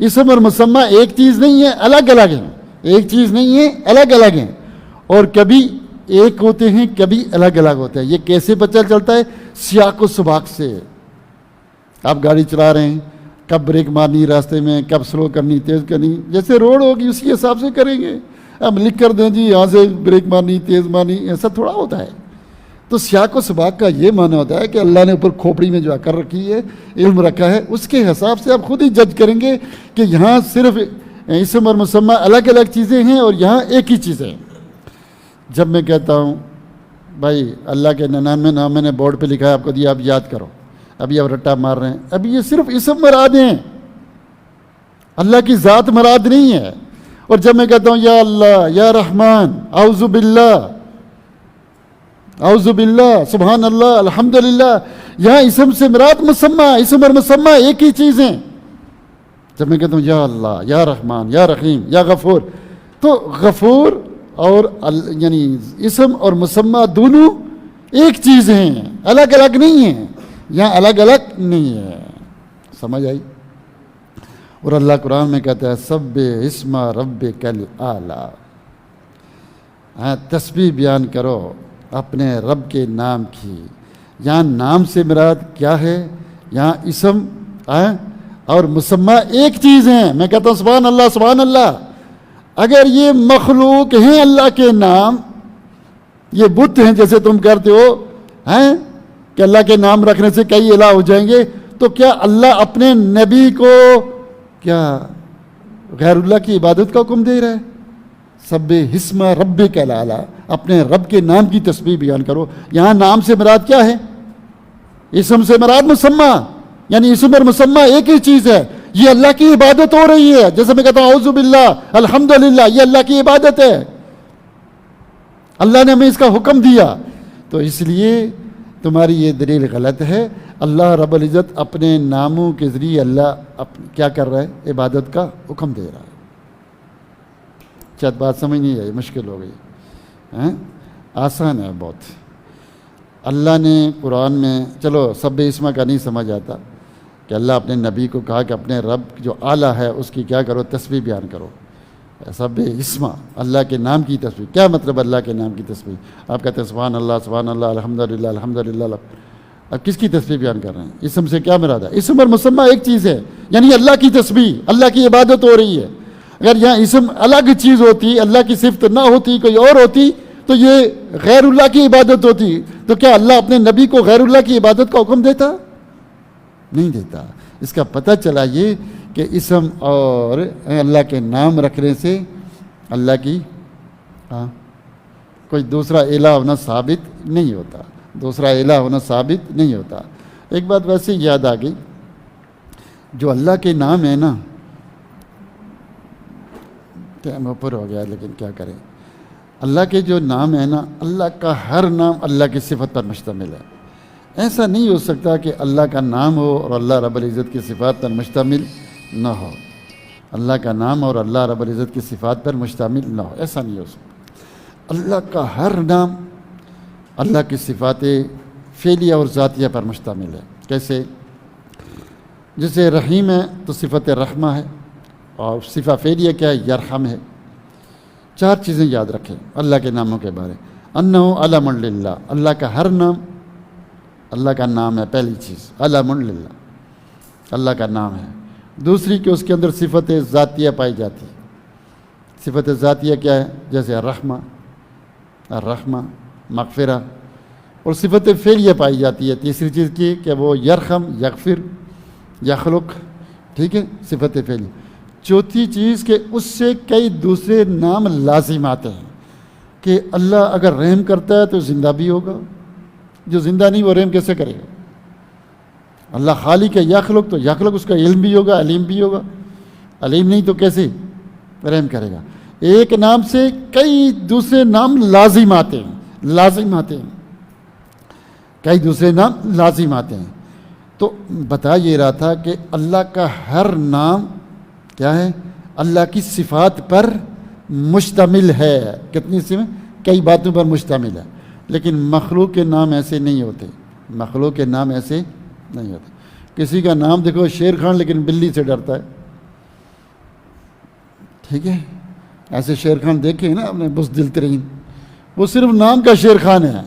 اسم اور مسمى ایک چیز نہیں ہے، الگ الگ ہیں. ایک چیز نہیں ہے، الگ الگ ہیں. اور کبھی ایک ہوتے ہیں، کبھی الگ الگ ہوتے ہیں. یہ کیسے پتہ چلتا ہے؟ سیاق و سباق سے. آپ گاڑی چلا رہے ہیں، کب بریک مارنی راستے میں، کب سلو کرنی، تیز کرنی، جیسے روڈ ہوگی اسی حساب سے کریں گے. اب لکھ کر دیں جی یہاں سے بریک مارنی، تیز مارنی، ایسا تھوڑا ہوتا ہے. تو سیاق و سباق کا یہ معنی ہوتا ہے کہ اللہ نے اوپر کھوپڑی میں جو کر رکھی ہے، علم رکھا ہے، اس کے حساب سے آپ خود ہی جج کریں گے کہ یہاں صرف اسم اور مسمى الگ الگ چیزیں ہیں اور یہاں ایک ہی چیزیں ہیں. جب میں کہتا ہوں بھائی اللہ کے 99 نام میں نے بورڈ پہ لکھا ہے، آپ کو دیا، آپ یاد کرو، ابھی آپ رٹا مار رہے ہیں، ابھی یہ صرف اسم مراد ہیں، اللہ کی ذات مراد نہیں ہے. اور جب میں کہتا ہوں یا اللہ، یا رحمان، اعوذ باللہ، اعوذ باللہ، سبحان اللہ، الحمدللہ، یہاں اسم سے مراد مسمى، اسم اور مسمى ایک ہی چیز ہیں. جب میں کہتا ہوں یا اللہ، یا رحمان، یا رحیم، یا غفور، تو غفور اور یعنی اسم اور مسمى دونوں ایک چیز ہیں، الگ الگ نہیں ہیں. یہاں الگ الگ نہیں ہے. سمجھ آئی؟ اور اللہ قرآن میں کہتا ہے سبح اسم ربک الاعلی، تسبیح بیان کرو اپنے رب کے نام کی. یہاں نام سے مراد کیا ہے؟ یہاں اسم اور مسمى ایک چیز ہیں. میں کہتا ہوں سبحان اللہ، سبحان اللہ. اگر یہ مخلوق ہیں اللہ کے نام، یہ بت ہیں جیسے تم کرتے ہو کہ اللہ کے نام رکھنے سے کئی الہ ہو جائیں گے، تو کیا اللہ اپنے نبی کو کیا غیر اللہ کی عبادت کا حکم دے رہا ہے؟ سبح اسم ربک الاعلی، اپنے رب کے نام کی تسبیح بیان کرو. یہاں نام سے مراد کیا ہے؟ اسم سے مراد مسمى، یعنی اسم اور مسمى ایک ہی چیز ہے. یہ اللہ کی عبادت ہو رہی ہے. جیسے میں کہتا ہوں اعوذ باللہ، الحمدللہ، یہ اللہ کی عبادت ہے، اللہ نے ہمیں اس کا حکم دیا. تو اس لیے تمہاری یہ دلیل غلط ہے. اللہ رب العزت اپنے ناموں کے ذریعے اللہ کیا کر رہا ہے؟ عبادت کا حکم دے رہا ہے. شاید بات سمجھ نہیں آئی، مشکل ہو گئی. آسان ہے بہت. اللہ نے قرآن میں، چلو سب اسما کا نہیں سمجھ آتا کہ اللہ اپنے نبی کو کہا کہ اپنے رب جو اعلیٰ ہے اس کی کیا کرو، تسبیح بیان کرو. سب اسما، اللہ کے نام کی تسبیح. کیا مطلب اللہ کے نام کی تسبیح؟ آپ کہتے ہیں سبحان اللہ الحمدللہ الحمدللہ. اب کس کی تسبیح بیان کر رہے ہیں؟ اسم سے کیا مراد ہے؟ اسم اور مسمہ ایک چیز ہے، یعنی اللہ کی تسبیح، اللہ کی عبادت ہو رہی ہے. اگر یہاں اسم الگ چیز ہوتی، اللہ کی صفت نہ ہوتی، کوئی اور ہوتی، تو یہ غیر اللہ کی عبادت ہوتی. تو کیا اللہ اپنے نبی کو غیر اللہ کی عبادت کا حکم دیتا؟ نہیں دیتا. اس کا پتہ چلا یہ کہ اسم اور اللہ کے نام رکھنے سے اللہ کی کوئی دوسرا الہ ہونا ثابت نہیں ہوتا، دوسرا الہ ہونا ثابت نہیں ہوتا. ایک بات ویسے یاد آ گئی، جو اللہ کے نام ہے نا، ٹائم اوپر ہو گیا لیکن کیا کریں، اللہ کے جو نام ہے نا، اللہ کا ہر نام اللہ کی صفت پر مشتمل ہے. ایسا نہیں ہو سکتا کہ اللہ کا نام ہو اور اللہ رب العزت کی صفات پر مشتمل نہ ہو. اللہ کا نام اور اللہ رب العزت کی صفات پر مشتمل نہ ہو، ایسا نہیں ہو سکتا. اللہ کا ہر نام اللہ کی صفات فعلیہ اور ذاتیہ پر مشتمل ہے. کیسے؟ جیسے رحیم ہے تو صفت رحمہ ہے، اور صفہ فعلیہ کیا ہے؟ یرحم ہے. 4 چیزیں یاد رکھیں اللہ کے ناموں کے بارے. انہ علم للہ، اللہ کا ہر نام اللہ کا نام ہے. پہلی چیز علم للہ، اللہ کا نام ہے. دوسری کہ اس کے اندر صفت ذاتیہ پائی جاتی. صفت ذاتیہ کیا ہے؟ جیسے الرحمہ، الرحمہ، مغفرہ. اور صفت فعلیہ پائی جاتی ہے تیسری چیز کی کہ وہ یرحم، یغفر، یخلق. ٹھیک ہے، صفت فعلیہ. چوتھی چیز کہ اس سے کئی دوسرے نام لازم آتے ہیں کہ اللہ اگر رحم کرتا ہے تو زندہ بھی ہوگا، جو زندہ نہیں وہ رحم کیسے کرے گا؟ اللہ خالق ہے، یخلق، تو یخلق اس کا علم بھی ہوگا، علیم بھی ہوگا. علیم نہیں تو کیسے رحم کرے گا؟ ایک نام سے کئی دوسرے نام لازم آتے ہیں، لازم آتے ہیں، کئی دوسرے نام لازم آتے ہیں. تو بتا یہ رہا تھا کہ اللہ کا ہر نام کیا ہے؟ اللہ کی صفات پر مشتمل ہے. کتنی صفات؟ کئی باتوں پر مشتمل ہے. لیکن مخلوق کے نام ایسے نہیں ہوتے، مخلوق کے نام ایسے نہیں ہوتے. کسی کا نام دیکھو شیر خان، لیکن بلی سے ڈرتا ہے. ٹھیک ہے، ایسے شیر خان دیکھے نا آپ نے، بزدل ترین. وہ صرف نام کا شیر خان ہے،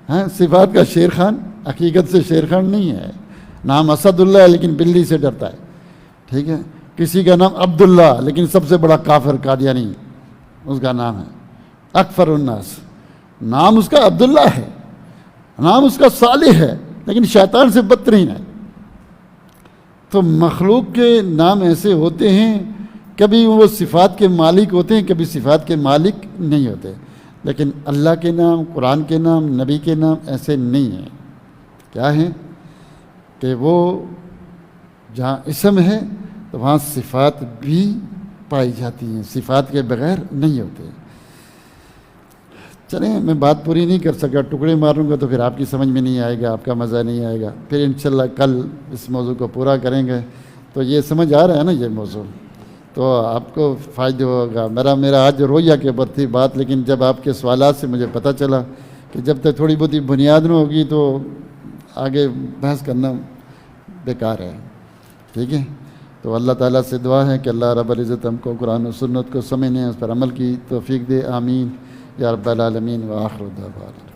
ہاں، صفات کا شیر خان حقیقت سے شیر خان نہیں ہے. نام اسد اللہ ہے لیکن بلی سے ڈرتا ہے. ٹھیک ہے، کسی کا نام عبداللہ لیکن سب سے بڑا کافر قادیانی اس کا نام ہے. اکفر الناس، نام اس کا عبداللہ ہے، نام اس کا صالح ہے، لیکن شیطان سے بدترین ہے. تو مخلوق کے نام ایسے ہوتے ہیں، کبھی وہ صفات کے مالک ہوتے ہیں، کبھی صفات کے مالک نہیں ہوتے. لیکن اللہ کے نام، قرآن کے نام، نبی کے نام ایسے نہیں ہیں. کیا ہیں؟ کہ وہ جہاں اسم ہے تو وہاں صفات بھی پائی جاتی ہیں، صفات کے بغیر نہیں ہوتے. چلیں، میں بات پوری نہیں کر سکا، ٹکڑے ماروں گا تو پھر آپ کی سمجھ میں نہیں آئے گا، آپ کا مزہ نہیں آئے گا. پھر انشاءاللہ کل اس موضوع کو پورا کریں گے. تو یہ سمجھ آ رہا ہے نا یہ موضوع، تو آپ کو فائدہ ہوگا. میرا آج رویہ کے اوپر تھی بات، لیکن جب آپ کے سوالات سے مجھے پتہ چلا کہ جب تک تھوڑی بہت بنیاد نہ ہوگی تو آگے بحث کرنا بیکار ہے. ٹھیک ہے، تو اللہ تعالیٰ سے دعا ہے کہ اللہ رب العزت ہم کو قرآن و سنت کو سمجھنے، اس پر عمل کی توفیق دے. آمین یا رب العالمین. وآخر دعوانا